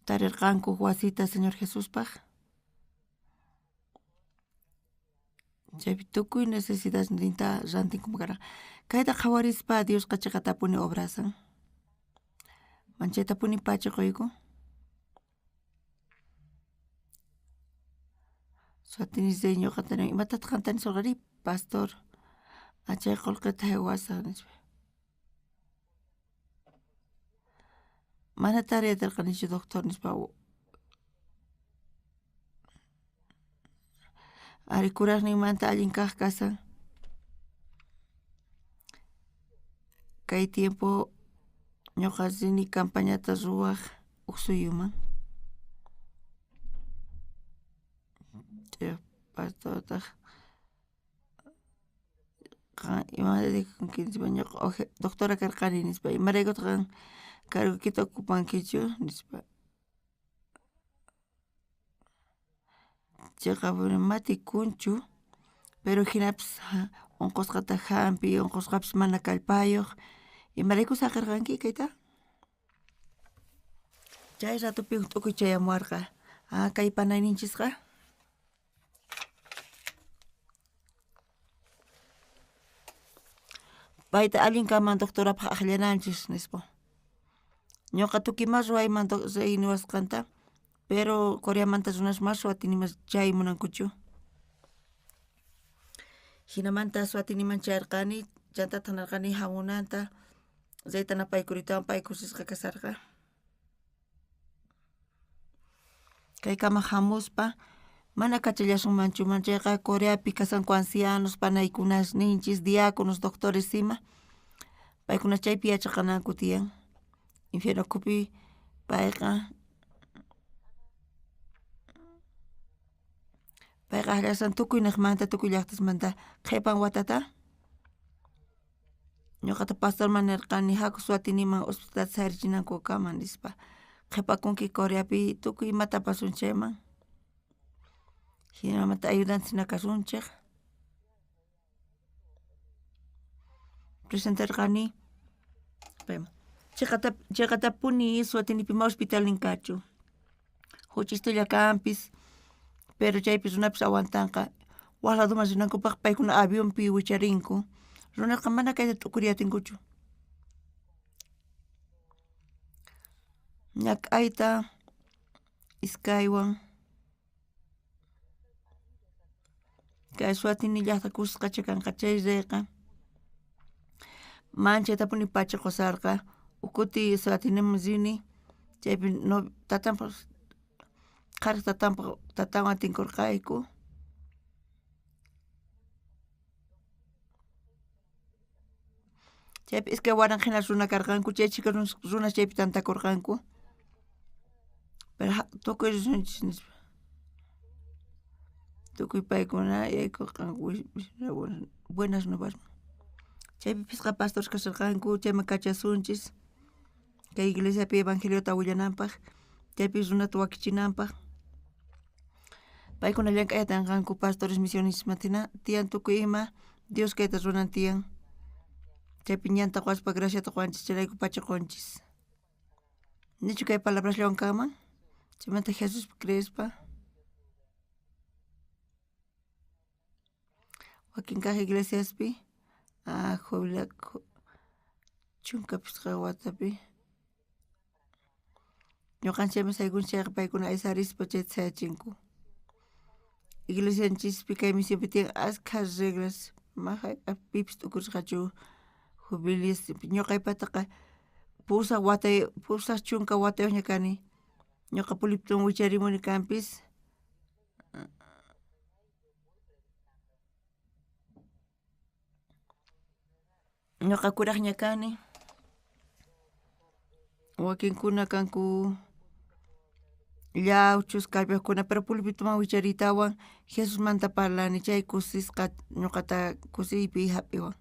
B: tarirqanku wasita Señor Jesuspaq. Chaypi tukuy necesidadninta rantinkumakara. Kayta qhawarispa Diosqa chayqa tapuni obrasan. Manchay tapuni pacha quyku. Suatiniseño ñuqata imatataq qantani surqari pastor. Achay qullqita haywasa nispa. Mana tariyatarqanichu doctor nispa. Ari kuraqninmanta allin kaq kasan. Kay tiempo ñuqa sini campañata ruwaq uksuyuman. Pastortaq imadaykunki nispa ñuqa doctora karqani nispa imaraykutaq cargukita ocupankichu nispa. Chayqa matikunchu pero hinapis unqusqata hampi, unqusqapish mana kallpayuq. Imarayku saqirqanki kayta? Chay ratupi t'ukuy chayamuwarqa. Kay panayninchisqa payta allinkaman doctorapaq aqllananchis nispa. Ñuqa tukimas ruwayman chay niwasqanta pero Coreamanta runash mas ruwatinimas chay munankuchu. Hinamanta Suatiniman chayarqani, chantata narqani hamunanta, chaytana paykuritawan paykusisqa kasarqa. Kaykama hamuspa mana kachallashunmanchu chayqa Coreapi kasanku ancianos, panaykunash ninchis, diáconos, doctores ima. Paykuna chaypi yachaqananku tiyan. Infiernokupi payqa allasan tukuy niqmanta, tukuy llaqtasmanta qhipan watata ñuqata pastorman nirqani haku Suatiniman hospital sarichinankukaman nispa. Qhipakunki Coreapi tukuy imata pasun chayman. Hinamanta ayudantes kasunchik. Presentarqani chayqa tapuni Suatinipi ma hospital ninkachu. Huchistilla kanpis pero chaypis runapis awantanqa waqladuman rinankupaq paykuna avionpi wicharinku. Runaqa mana kayta t'ukuriyatinkuchu. Ñak'ayta iskaywan kay Suatini llaqta kusisqacha kanqa chay riyqa manchay tapuni pacha qusarqa ukuti Suatiniman rini chaypi tatanpaq qhariq tatawan tinkurqayku. Chaypi iskay waranqhina runa karqanku, chay chika runash chaypi tantakurqanku. Pero tukuy risunchis nispa. Tukuy paykuna yaykurqanku buenas novas. Chaypi pisqa pastor kasharqanku, chayman kachasunchis. Kay iglesiapi evangeliota willananpaq, chaypi runata wakichinanpaq. Paykuna llank'ayatanqanku pastores misionistas tiyan tukuy ima Dios kayta runan tiyan. Chaypi ñanta qhawaspa graciata qwanchis chayrayku pacha qunchis. Nichu kay palabras llawankaman? Chaymanta Jesuspi creespa. Wakin kaq iglesiaspi chunkapisqa watapi ñuqanchayman saygunchayqa paykuna aysarispa chayta sayachinku. Iglesianchispi kay misionpi tiyan ashkha reglas pipis t'ukurisqachu jubilespi ñuqaypataqa pusa chunka watayuqña kani. Ñuqa puliptin wicharimuni kanpis. Ñuqa kuraqña kani. Wakinkuna kanku llauchus kallpakuna, pero pulpituman wicharitawan Jesus manta parlani chay kusisqa ñuqata kusiypi hap'iwan.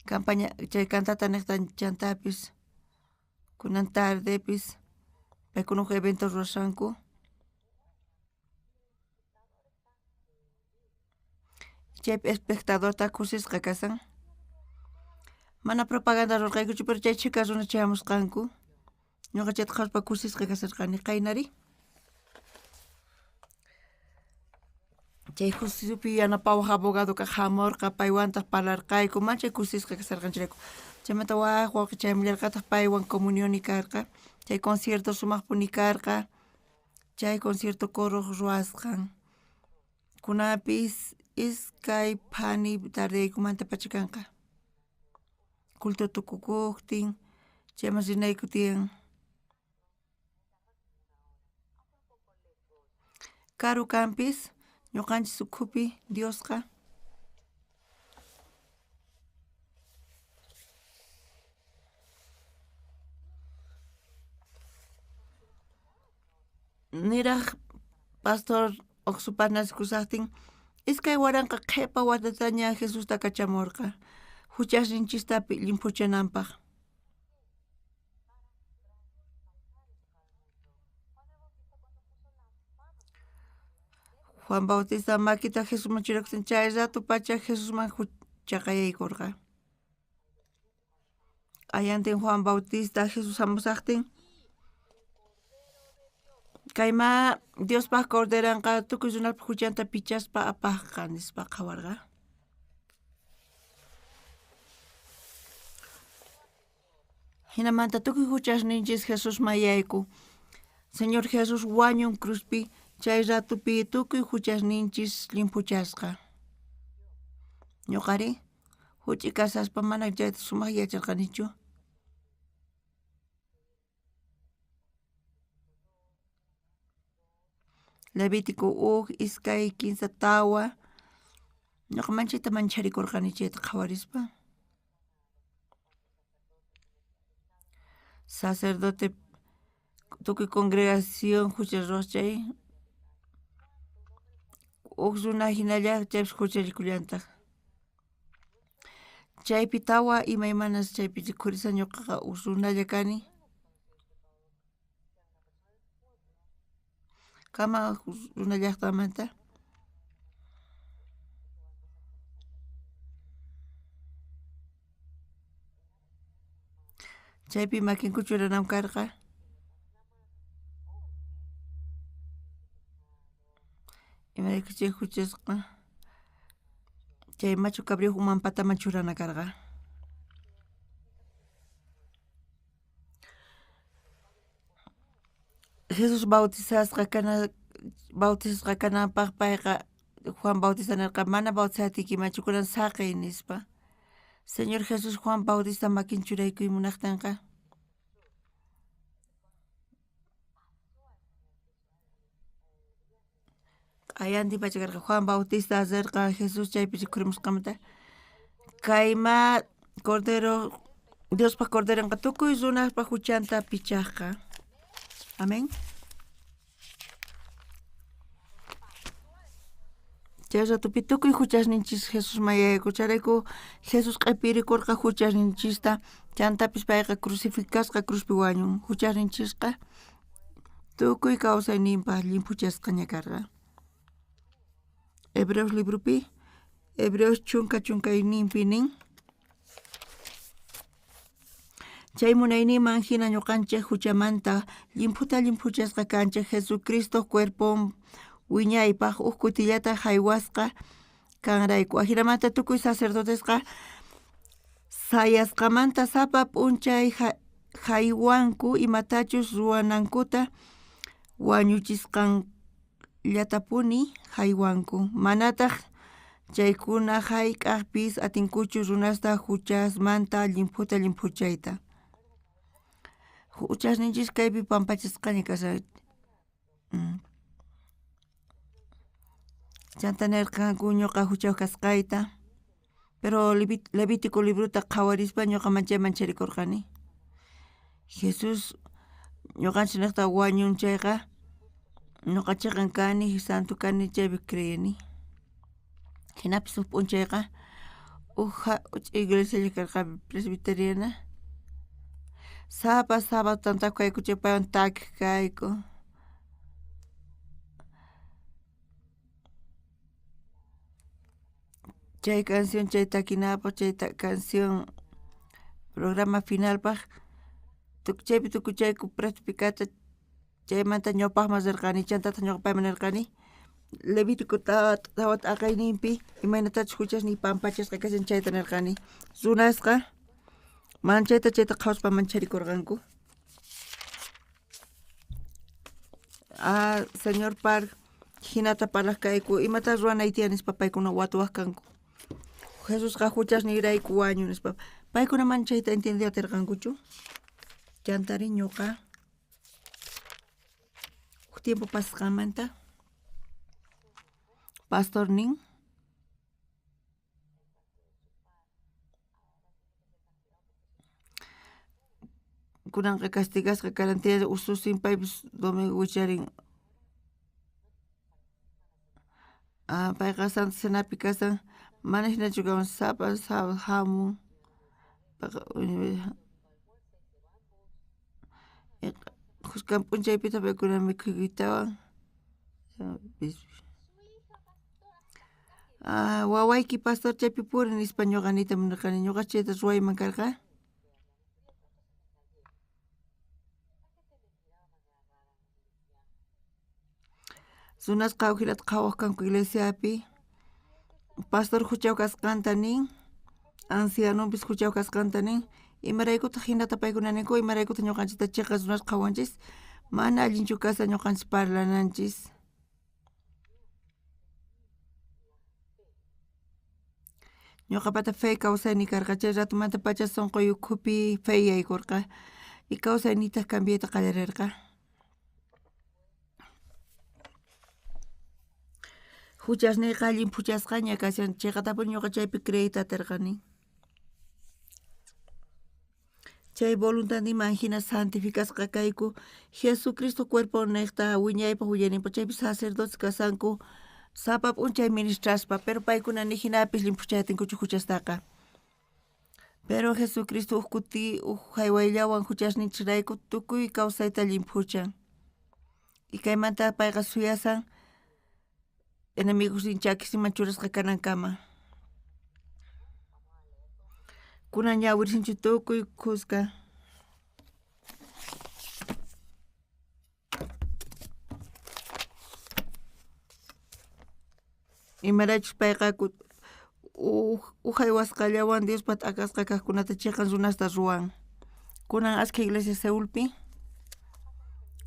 B: Campaña chay cantata niqtan chantapis kunan tardepis paykuna huk evento rurashanku. Chaypi espectadorta kusisqa kasan. Mana propaganda rurqaykuchu, pero chay chika runa chayamusqanku. Ñuqa chayta qhawaspa kusisqa kasarqani qaynari. Chay justispi yanapawaq abogado kaq hamurqa paywantaq parlarqayku, manchay kusisqa kasarqanchirayku. Chaymanta wawqa chaymullarqataq paywan comunioni karqa. Chay concierto sumaqpuni karqa. Chay concierto coruq ruwasqan. Kunapis iskay phani tardeykumanta pacha kanqa. Culto tukukuqtin, chayman rinayku tiyan. Karu kanpis, ñuqanchis ukhupi Diosqa. Niraq pastor Oxupanas kusaqtin, iskay waranqa qhipa watataña Jesusta kachamurqa. Huchasninchistapi limpuchananpaq. Juan Bautista makita Jesusman churakutin chay rato pacha Jesusman chaqayaykurqa. Allantin Juan Bautista Jesus hamusaqtin, kayma Diospaq corderanqa tukuy runapa huchanta pichaspa apaqqa nispa qhawarqa. Hinamanta tukuy huchasninchis Jesus mayayku. Señor Jesus wañun cruzpi, chay ratupi tukuy huchasninchis limpuchasqa. Ñuqari huch'i kasaspa mana chayta sumaq yacharqanichu. Levítico 1:15 tawa. Ñuqa manchayta mancharikurqani chayta qhawarispa. Sacerdote tukuy congregación huchas ruwaqchay. Runa hinalla chaypis hucharikullantaj. Chaypi tawa imaymanas chaypi rikhurisa ñuqaqa runalla kani. Kama runa llaqtamanta. Chaypi makinku churanam karqa. Imarayku chay huchasqa. Chay machu cabriyuq mampataman churana karqa. Jesus bautizasqa kananpaq payqa Juan Bautista nirqa mana bautizatiki kunan saqay nispa. Señor Jesus Juan Bautista makin churaykuy munaqtanqa. Allantin pacha karqa Juan Bautista azarqa Jesus chaypi rikhurimusqamanta. Kayma Cordero, Diospa Corderanqa tukuy runaspa huchanta pichaqqa. Amén. Chay ratupi tukuy huchasninchis Jesus mayayku. Charayku Jesus q'ipirikurqa huchasninchista. Chantapis payqa crucificasqa cruzpi wañun. Huchasninchisqa tukuy kawsayninpaq limpuchasqaña karqa. Hebreos librupi, Hebreos chunkayninpi nin. Chay munayninman hina ñuqanchik huchamanta limpuchasqa kanchik Jesucristo cuerpon wiñaypaq huk kutillata haywasqa kanrayku. Ahiramanta tukuy sacerdotesqa sayasqamanta sapa p'unchay haywanku imatachus ruwanankuta wañuchisqanllatapuni haywanku. Manataq chaykuna hayk'aqpis atinkuchu runasta huchasmanta limpuchayta. huchasninchis kaypi pampachasqaña kasha. Chanta nirqanku ñuqa huchayuq kasqayta, pero Levítico libruta qhawarispa ñuqa chayman charikurqani. Jesus ñuqanchik niqta wañun chayqa ñuqachiqa kani santu kani chaypi creyani. Hinapis huk p'unchayqa iglesia karqapi presbiteriana. Sábado tantaqa kayku chaypawan takiq kayku. Chay canción chay takinapaq chay canción programa finalpaq chaypi tukuchayku practicata chaymanta ñawpaqman rirqani chantata ñuqa payman nirqani Levítico tawa t'aqayninpi imaynatachus huchasniy pampachasqa kashan chayta nirqani runasqa man chayta qhawaspa mancharikurqanku. Señor Par hinata parlaq kayku imata ruwanay tiyan nispa paykuna watuwaq kanku. Jesusqa huchasniyrayku wañun nispa paykuna man chayta entendiwatirqankuchu. Chantari ñuqa huk tiempo pasasqanmanta pastor nin kunanqa castigasqa karantiya ususin paypis domingo wicharin payqa Santa Cenapi kasan mana hinachu kawan sábado hamun Huskan p'unchaypita paykuna mikhuytawan wawayki pastor chaypi purin nispa ñuqa niyta munarqani ñuqa chayta ruwayman karqa. Sunasqa awjilata qhawaq kanku iglesiapi pastor huchayuq kasqanta nin ancianopis huchayuq kasqanta nin imaraykutaq hinata paykuna ninku imaraykutaq ñuqanchikta chiqas runas qhawanchis mana allinchu kasa ñuqanchis parlananchis. Ñuqapata fe kawsayni karqa chay ratumanta pacha sunquy ukhupi fe yaykurqa y kawsayniyta cambiayta qallarirqa. Huchasniyqa allin puchasqaña kashan chayqatapush ñuqa chaypi creyta atirqani. Chay voluntadniman hina santificasqa kayku Jesucristo cuerpo niqta wiñaypaq willayninpaq chaypi sacerdotes kasanku sapa p'unchay ministraspa pero paykuna ni hinapis limpuchaytinkuchu huchastaqa. Pero Jesucristo huk kuti huk haywayllawan huchasninchirayku tukuy kawsayta limpuchan. Y kaymanta payqa suyasan enemigos chakisinman churasqa kanankama. Kunan ñawirsinchu tukuy kusqa. Imarachus payqa haywasqallawan Diospa t'aqasqa kaqkunata chiqan runasta ruwan. Kunan ashka iglesia Seulpi,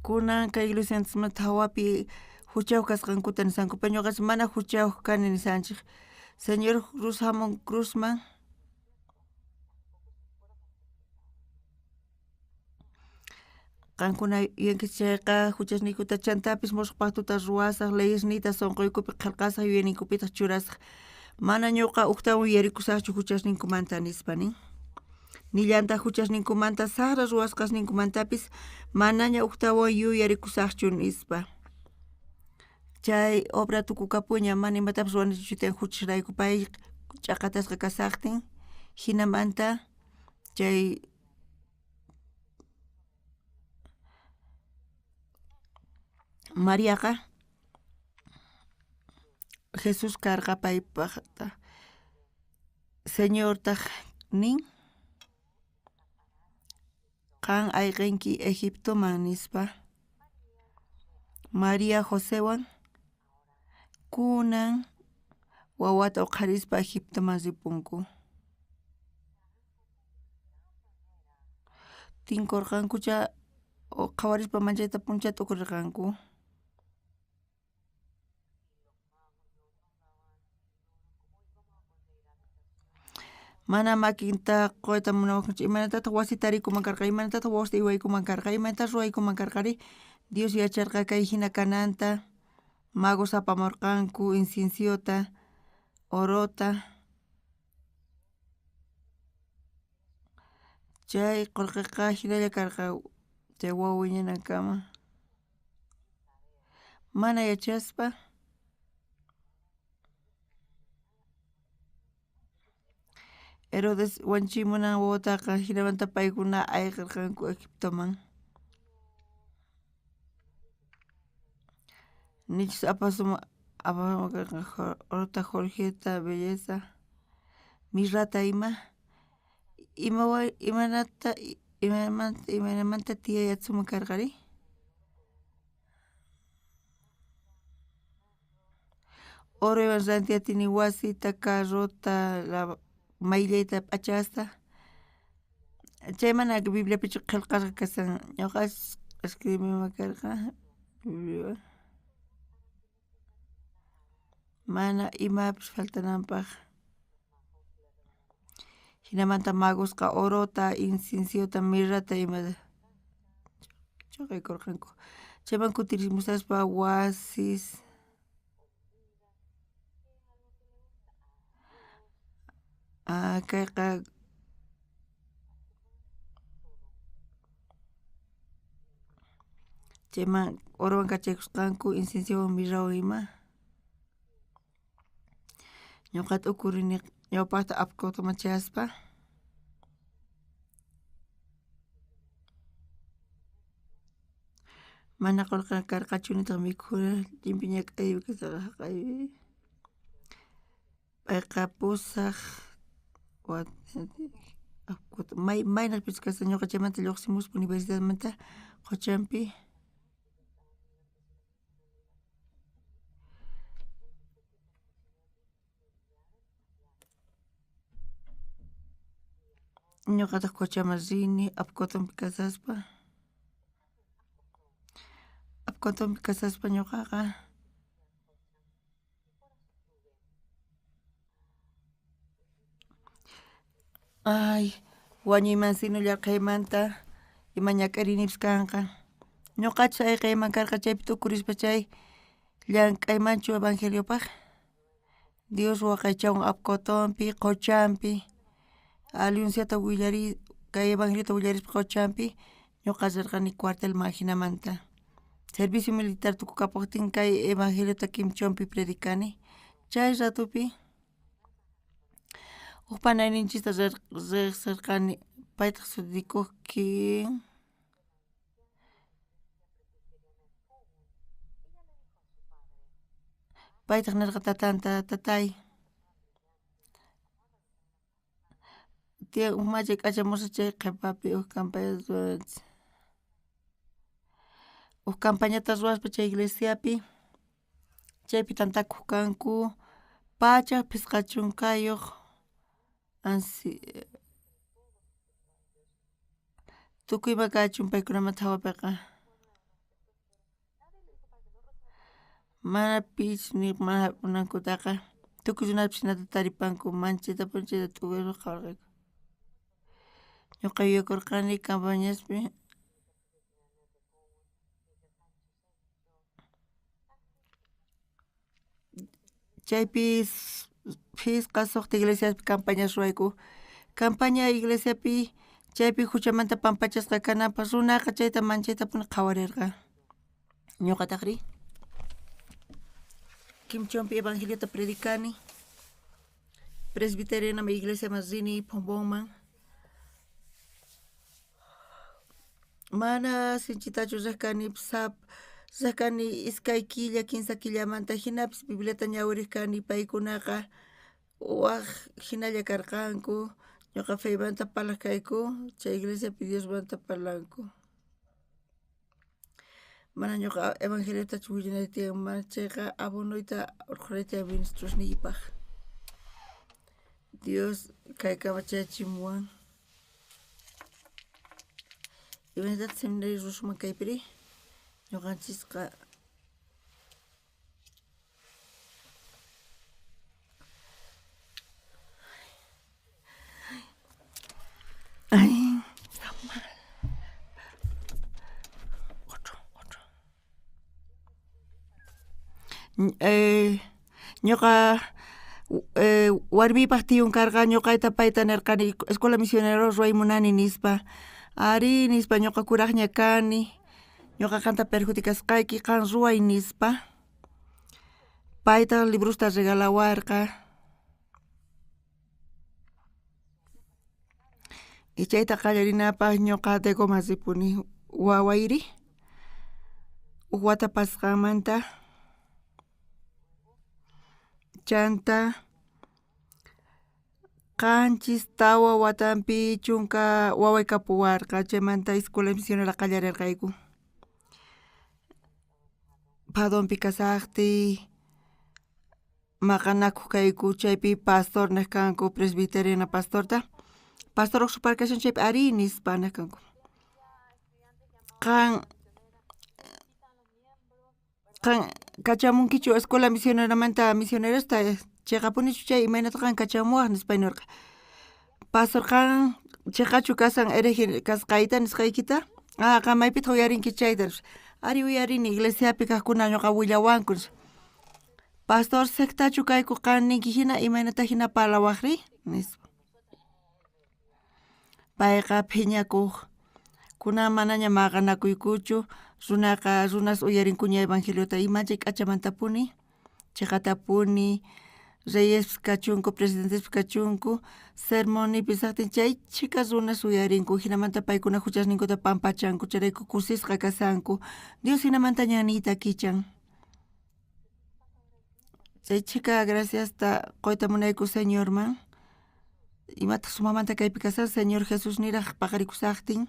B: kunan kay iglesianchikmanta hawapi huchayuq kasqankuta nisanku ñuqachik mana huchayuq kani nisanchik. Señor Cruz Hamon Cruzman qankuna yankichayqa huchasniykuta chantapis musuqpaqtuta ruwasaq leyesniyta sunquykupi qillqasaq yuyayninkupitaq churasaq mana ñuqa uktawan yarikusaqchu huchasninkumanta nispa nin. Ni llanta huchasninkumanta saqra ruwasqasninkumantapis manaña uktawan yuyarikusaqchu nispa. Chay obra tukukapuña mana imatapas ruwanichu chayta huchasrayku pay ch'aqatasqa kasaqtin hinamanta chay Mariaqa Jesus karqa paypaqta Señortaq nin qan ayqinki Egiptoman nispa María Josewan kunan wawata uqharispa Egiptoman ripunku. Tinkurqankucha qhawarispa manchayta punchata uqrirqanku. Mana makinta qoyta munawanchik imantataq wasita rikuman karqa, imantataq wasita iwaykuman karqa, imantataq ruwaykuman karqari, Dios yacharqa kay hina kananta, magos apamurqanku inciensiota, orota, chay qurqiqa hinalla karqa chay wawa wiñanankama. Mana yachaspa Herodes wanchimunan wawataqa hinamanta paykuna ayqirqanku Egiptoman. Nichis apasuma orota Jorgeta, belleza, mirrata imanamanta tiyayatsuman karqari. Oro iwan rantiyatini wasita, carrota, mayllayta p'achasta. Chaymana Bibliapichu qillqasqa kasan, ñuqash escribimakarqa Bibliawan. Mana imapish faltananpaq. Hinamanta magosqa orota, inciensiota, mirrata imata chaqaykurqanku. Chayman kutirismusaspa wasis, kayqa chayman orowan kachaykusqanku, inciensiowan, mirrawan ima. Ñuqata ukurini ñawpaqta apkutaman chaspa mana qurqa karqachu nitaq mikhuna llimp'i ñak'aypi kasqa haqaypi. Payqa pusaq apkuta maynapichus kasqa ñuqa chaymanta lluqsimuspa universidadmanta Quchampi. Ñuqataq Quchaman rini Apcotonpi kasaspa. Apcotonpi kasaspa ñuqaqa wañuyman sinullarqaymanta ima ñak'arinipish kanqa. Ñuqachus ayqayman karqa chaypi tukurispa chay llank'aymanchu evangeliopaq. Dios waqaychawan Apcotonpi, Quchampi, Anunciata kay evangeliota willarispa Quchampi ñuqa rirqani cuartelman hinamanta. Servicio militar tukukapuktin kay evangeliota Quimchonpi predicani. Chay ratupi huk panayninchista riqsirqani, paytaq sutikuqkin paytaq nirqa tatanta: tatay, tiyan huk machay k'achamusha chay qhipapi huk campañata ruwaspa chay iglesiapi, chaypi tantakuq kanku, pachak pisqa chunqayuq tukuyma kachun paykunamanta hawapiqa. Mana pichis ni mana hapipunankutaqa tukuy runapish hinata taripanku manchayta punchayta t'uquyta qhawarqayku. Ñuqa yuyakurqani campañaspi chaypi Pisqa suqta iglesiapi campañas ruwayku. Campaña iglesiapi chaypi huchamanta pampachasqa kananpaq runaqa chayta manchaytapuni qhawarirqa. Ñuqataqri Quimchonpi evangeliota predicani, Presbiterianaman iglesiaman rini Pumboman. Mana sinchitachu riqkanipish riqkani iskay killa, kimsa killamanta hinapish Bibliata ñawiriqkani. Paykunaqa waq hinalla karqanku, ñuqa feymanta parlaq kayku, chay iglesiapi Diosmanta parlanku. Mana ñuqa evangeliotachu willanayta tiyan, mana chayqa abunuyta urqurayta tiyan ministrusniypaq. Dios kay kamachachimuwan. Imantataq seminario rusuman kaypiri ñuqanchisqa ñuqa warmipaq tiyun karqa ñuqayta payta nirqani escuela misionero ruaymunani nispa ari nispa ñuqa kuraqña kani ñuqa qanta perjudicasqayki qan ruay nispa payta librusta regalawarqa y chayta qallarinapaq ñuqa decomasipuni wawayri wata pasqanmanta chanta qanchis tawa watanpi chunka waway kapuwarqa chaymanta escuela misionera qallarirqayku Padonpi kasaqti maqanakuq kayku chaypi pastor niq kanku presbiteriana pastorta pastor usuparkashan chaypi ari nispa niq kanku qan kachamunkichu escuela misioneramanta misionerasta chiqapunichu chay imaynata qan kachamuwaq nispa nirqa pastor qan chiqachu kasan hereje kasqayta nisqaykita qan maypitaq uyarinki chayta ari uyarini iglesiapi kaqkuna ñuqa willawanku pastor sectachu kayku qan ninki hina imaynata hina parlawaqri nispa payqa phiñakuq kuna manaña maqanakuykuchu runaqa runas uyarinkuña evangeliota imanchay k'achamantapuni chiqatapuni reyes kachunku presidentes kachunku sermonipis haptin chaychika runas uyarinku hinamanta paykuna huchasninkuta pampachanku charayku kusisqa kasanku Dios hinamanta ñanita kichan chaychika graciasta qoyta munayku señorman imataq sumamanta kaypi kashan señor Jesus niraq paqarikusaqtin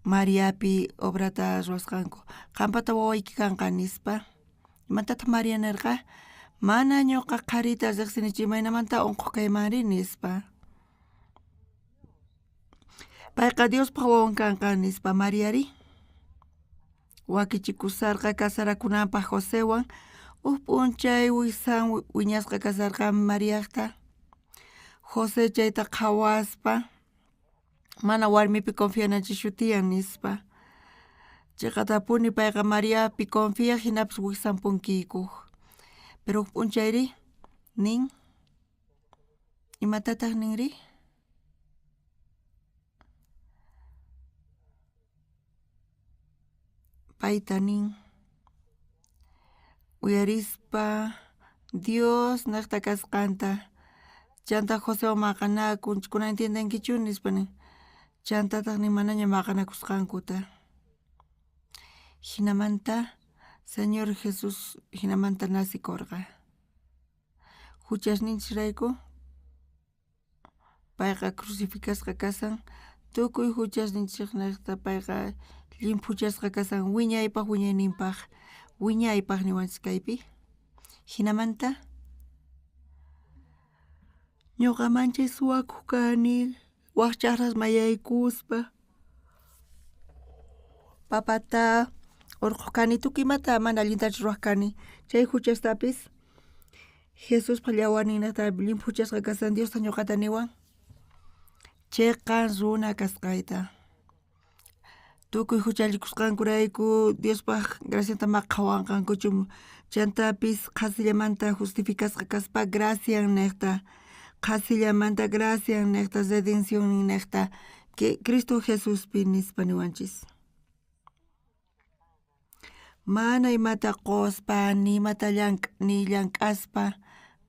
B: Mariapi obrata ruwasqanku qampata wawayki kanqa nispa imatataq María nirqa mana ñuqa qarita riqsinichu imaynamanta unquq kaymanri nispa payqa Diospaq wawan kanqa nispa Mariari wakichikusarqa kasarakunanpaq Josewan p'unchay wisan wiñasqa kasarqan Mariaqta José chayta qhawaspa mana warmipi confiananchis shutiyan nispa chiqatapuni payqa Mariapi confia hinapis wisan punkikuq pero p'unchayri nin imatataq ninri payta nin uyarispa Dios niqta kasqanta chanta Josewan maqanakun kunan entiendenkichu nispa nin chantataq nin manaña maqanakusqankuta hinamanta Señor Jesus hinamanta nasikurqa huchasninchis rayku payqa crucificasqa kasan tukuy huchasninchik niqta payqa llimpuchasqa kasan wiñaypaq wiñayninpaq wiñaypaq niwanchis kaypi hinamanta ñuqamanchis suwakuq kani waqchaqras mayaykuspa papata urquq kani tukuymanta mana allintachus ruwaq kani chay huchastapis Jesuspa llawarninta llimpuchasqa kasan Diosta ñuqata niwan chayqa runa kasqayta tukuy huchallikusqankurayku Diospaq gracianta maqhawanqankuchu chantapis qasillamanta justificasqa kaspa gracian niqta qasillamanta gracian niqta redención niqta que Cristo Jesuspi nispa niwanchis mana imata quspa ni imata ni llank'aspa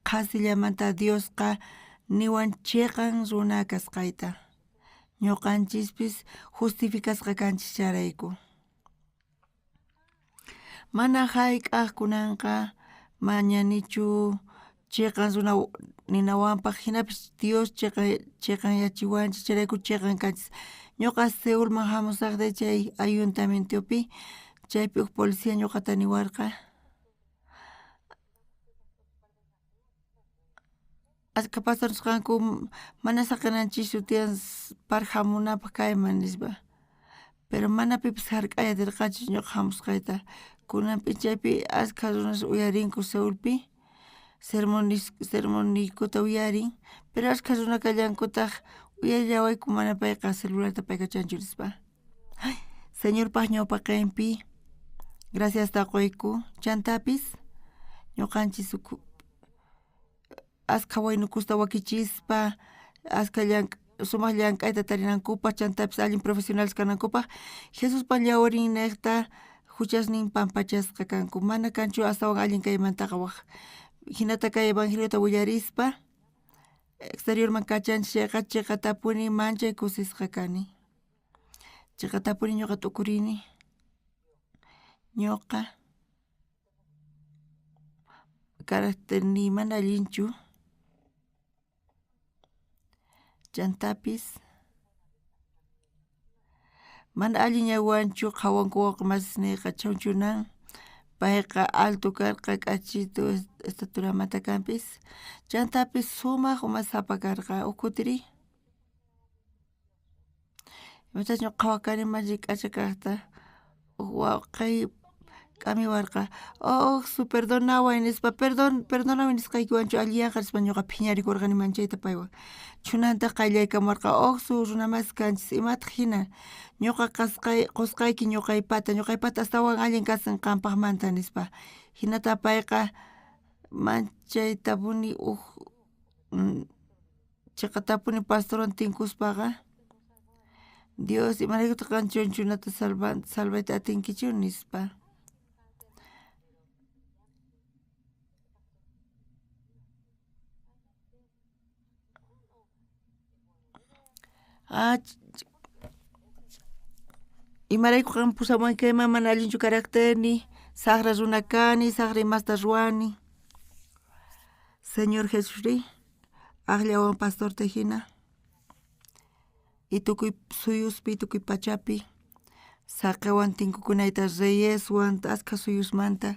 B: qasillamanta Diosqa niwan chiqan runa kasqayta ñuqanchispis justificasqa kanchis charayku mana hayk'aq kunanqa mañanichu chiqan runa ninawanpaq hinapis Dios chiqan yachiwanchis charayku chiqan kanchis ñuqa Seulman hamusaqday chay ayuntamientopi chaypi uq policía ñuqata niwarqa ashka pasarisqanku mana saqinanchisu tiyan parhamunapaq kayman nispa pero mana pipis hark'ayatirqanchis ñuqa hamusqayta kunanpi chaypi ashka runas uyarinku Seulpi sermonikuta uyarin pero ashka runa kallankutaq uyallawayku mana payqa celularta payqa chanchu nispa Señorpaq ñawpaqanpi Gracias takoyku chantapis ñuqanchis askha waynukusta wakichispa askha sumaq llank'ayta tarinankupa chantapis allin profesionales kanankupa Jesuspa llawarin niqta huchasnin pampachasqa kanku mana kanchu astawan allin kaymantaqa waq hinata kay evangeliota willarispa exteriorman kachanchik chiqatapuni manchay kusisqa kani chiqatapuni ñuqa tukurini ñuqa carácterni mana allinchu chantapis mana allin ñawanchu qhawankuwaqa masisniyqa chawchunan payqa alto karqa k'achito estaturamanta kanpis chantapis sumaq uma sapa karqa ukutiri imatas ñuqa qhawakani manchi k'acha kaqta waqay k'amiwarqa oqsu perdonaway nispa perdonaway nisqaykiwanchu alliyaqa nispa ñuqa phiñarikurqani manchayta paywan chunanta qayllaykamuwarqa oqsu runamas kanchis imataq hina ñuqa qusqayki ñuqaypata astawan allin kasin qampaqmanta nispa hinata payqa manchaytapuni chiqatapuni pastorwan tinkuspaqa Dios imaraykutaq kanchunchunata salvayta atinkichu nispa imarayku qan pusamunkayman mana allinchu carácterni saqra runa kani saqra imasta ruwani Señor Jesusri aqllawan pastorta hina y tukuy suyuspi tukuy pachapi saqawan tinkukunayta reyeswan askha suyusmanta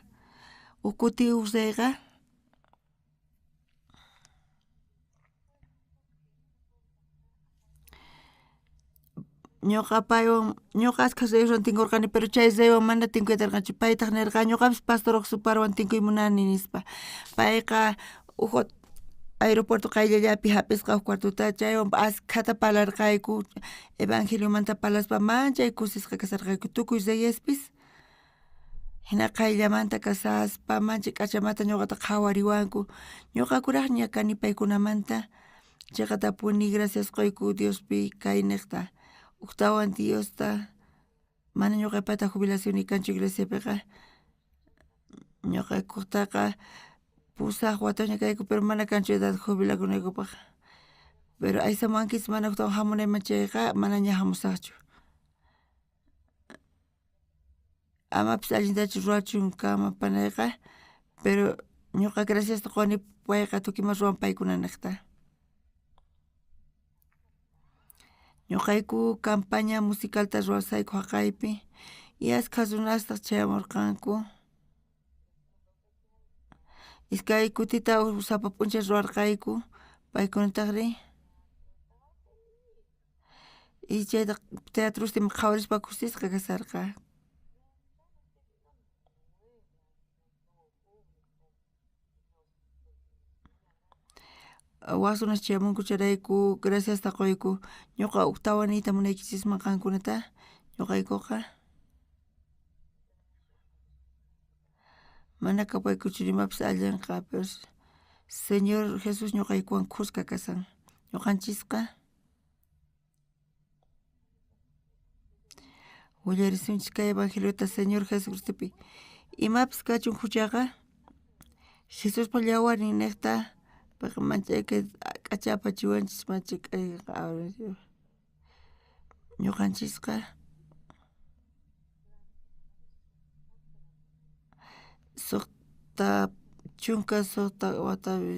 B: ukuti usayqa ñuqa askha reyeswan tinkurqani pero chay reywan mana tinkuytarqanchu paytaq nirqa ñuqapas pastor Oxuparwan tinkuymunani nispa payqa aeropuerto qayllallapi hapisqa cuartuta chaywan askhata parlarqayku evangeliomanta parlaspa manchay kusisqa kasarqayku tukuy reyespis hina qayllamanta kasaspa manchay k'achamanta ñuqata qhawariwanku ñuqakuraq ña kani paykunamanta chiqatapuni gracias qoyku Diospi kay niqta uqtawan Diosta mana ñuqaypata jubilación kanchu iglesiapiqa ñuqaykutaqa pusaq wataña kayku pero mana kanchu edad jubilakunaykupaq pero aysamunkis mana uqtawan hamunayman chayqa mana ña hamusaqchu amapis allintachu ruwachun kama panayqa pero ñuqa graciasta quni payqa tukuymanta ruwan paykuna niqta ñuqayku campaña musicalta ruwasayku haqaypi y askha runastaq chayamurqanku iskay kutita sapa p'unchaw ruwarqayku paykunataqri y chayta teatrusta ima qhawarispa kusisqa kasarqa waqsunas chayamunku charayku graciasta qoyku ñuqa uqtawanita munaykichisman qankunata ñuqaykuqa mana kapaykuchu imapis allinqa pero Señor Jesús ñuqaykuwan qusqa kasan ñuqanchisqa willarisunchis kay evangeliota Señor Jesucristopi imapis kachun huchaqa Jesuspa llawarin niqta payqa manchayqa k'achapa chiwanchis manchay k'ayqa ñuqanchisqa suqta chunka suqta watapi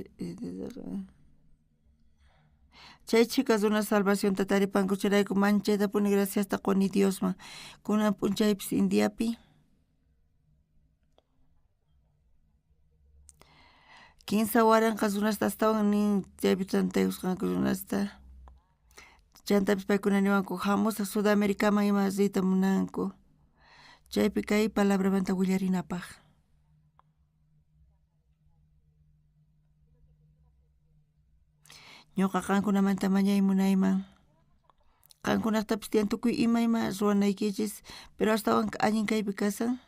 B: chay chika runa salvacionta taripanku chayraykun manchaytapuni graciasta quni Diosman kunan p'unchaypis Indiapi kinsa waranqa runasta astawan nin chaypi tantakusqanku runasta chantapis paykuna niwanku hamusaq Sudamericaman ima riyta munanku chaypi kay palabramanta willarinapaq ñuqa qankunamanta mañay munayman qankunaqtapis tiyan tukuy imayma ruwanaykichis pero astawan allin kaypi kasan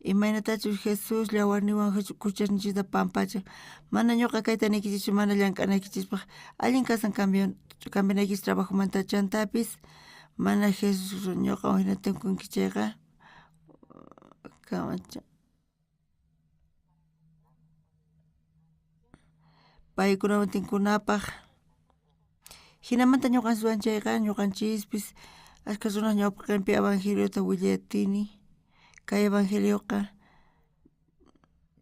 B: Imaynatachus Jesús llawarniwan kuchasninchikta pampachan mana ñuqa kayta nikichis mana llank'anaykichispaq allin kasan cambianaykis trabajomanta chantapis mana Jesús ñuqawan hina tunkunki chayqa kamacha paykunawan tinkunapaq hinamanta ñuqanchikwan chayqa ñuqanchispis ashka runaq ñawpaqpi evangeliota willayaptini kay evangelioqa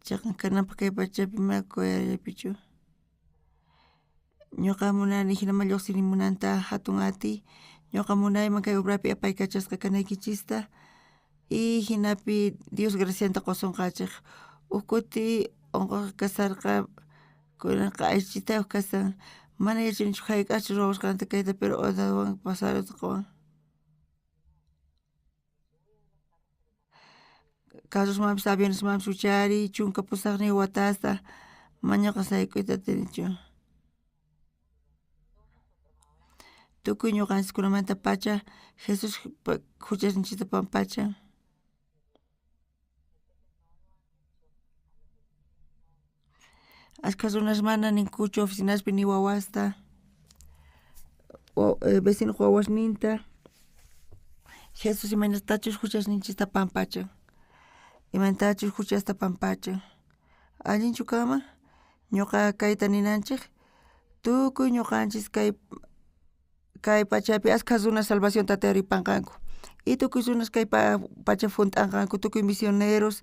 B: chayqa kananpaq kay pachapi ima kuyaraypichu ñuqa munani hinaman lluqsini munanta hatun ati ñuqa munayman kay obrapi apaykachasqa kanaykichista y hinapi Dios gracianta qusunqachik ukuti unquqa kasarqa kunanqa aychitayuq kasan mana yachanichu hayk'achus ruwasqanta kayta pero odawan pasarisqwan carrosmanpis avionesmanpis uchari chunka pusaqni watasta mañuqa sayk'uyta atinichu tukuy ñuqanchikkunamanta pacha Jesus huchasninchikta pampachan ashka runash mana ninkuchu oficinaspi ni wawasta vecino wawasninta Jesus imaynatachus huchasninchikta pampachan imaynatachus huchasta pampachan allinchu kama ñuqa kayta ninanchik tukuy ñuqanchis kay pachapi ashka runa salvacionta tiyaripanqanku y tukuy runash kay pacha funt'anqanku tukuy misioneros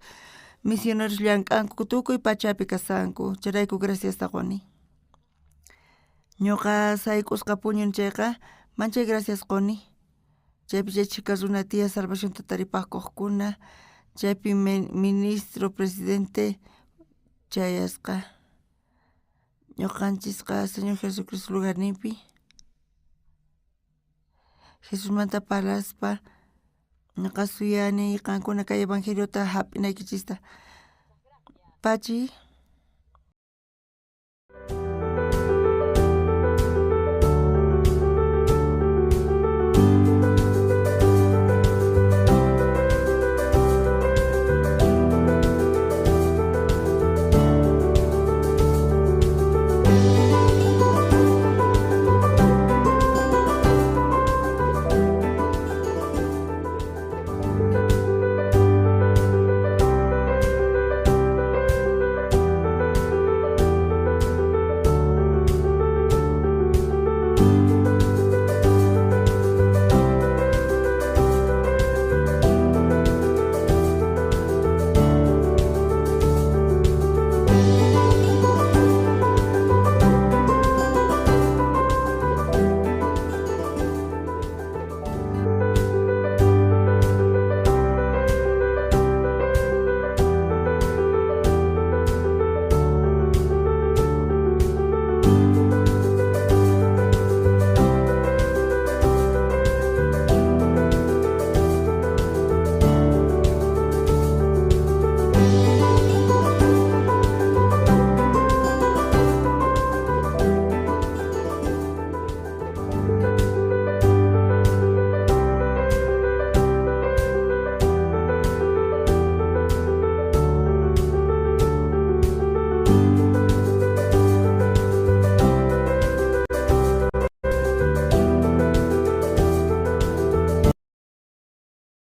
B: llank'anku tukuy pachapi kasanku chayrayku graciasta quni ñuqa sayk'usqa puñun chayqa manchay gracias quni chaypi chay chika runa tiya salvacionta taripaqkuqkuna chaypi ministro presidente chayasqa ñuqanchisqa Señor Jesucristo lugarninpi Jesusmanta paraspa ñuqa suyani qankuna kay evangeliota hap'inaykichista Pachi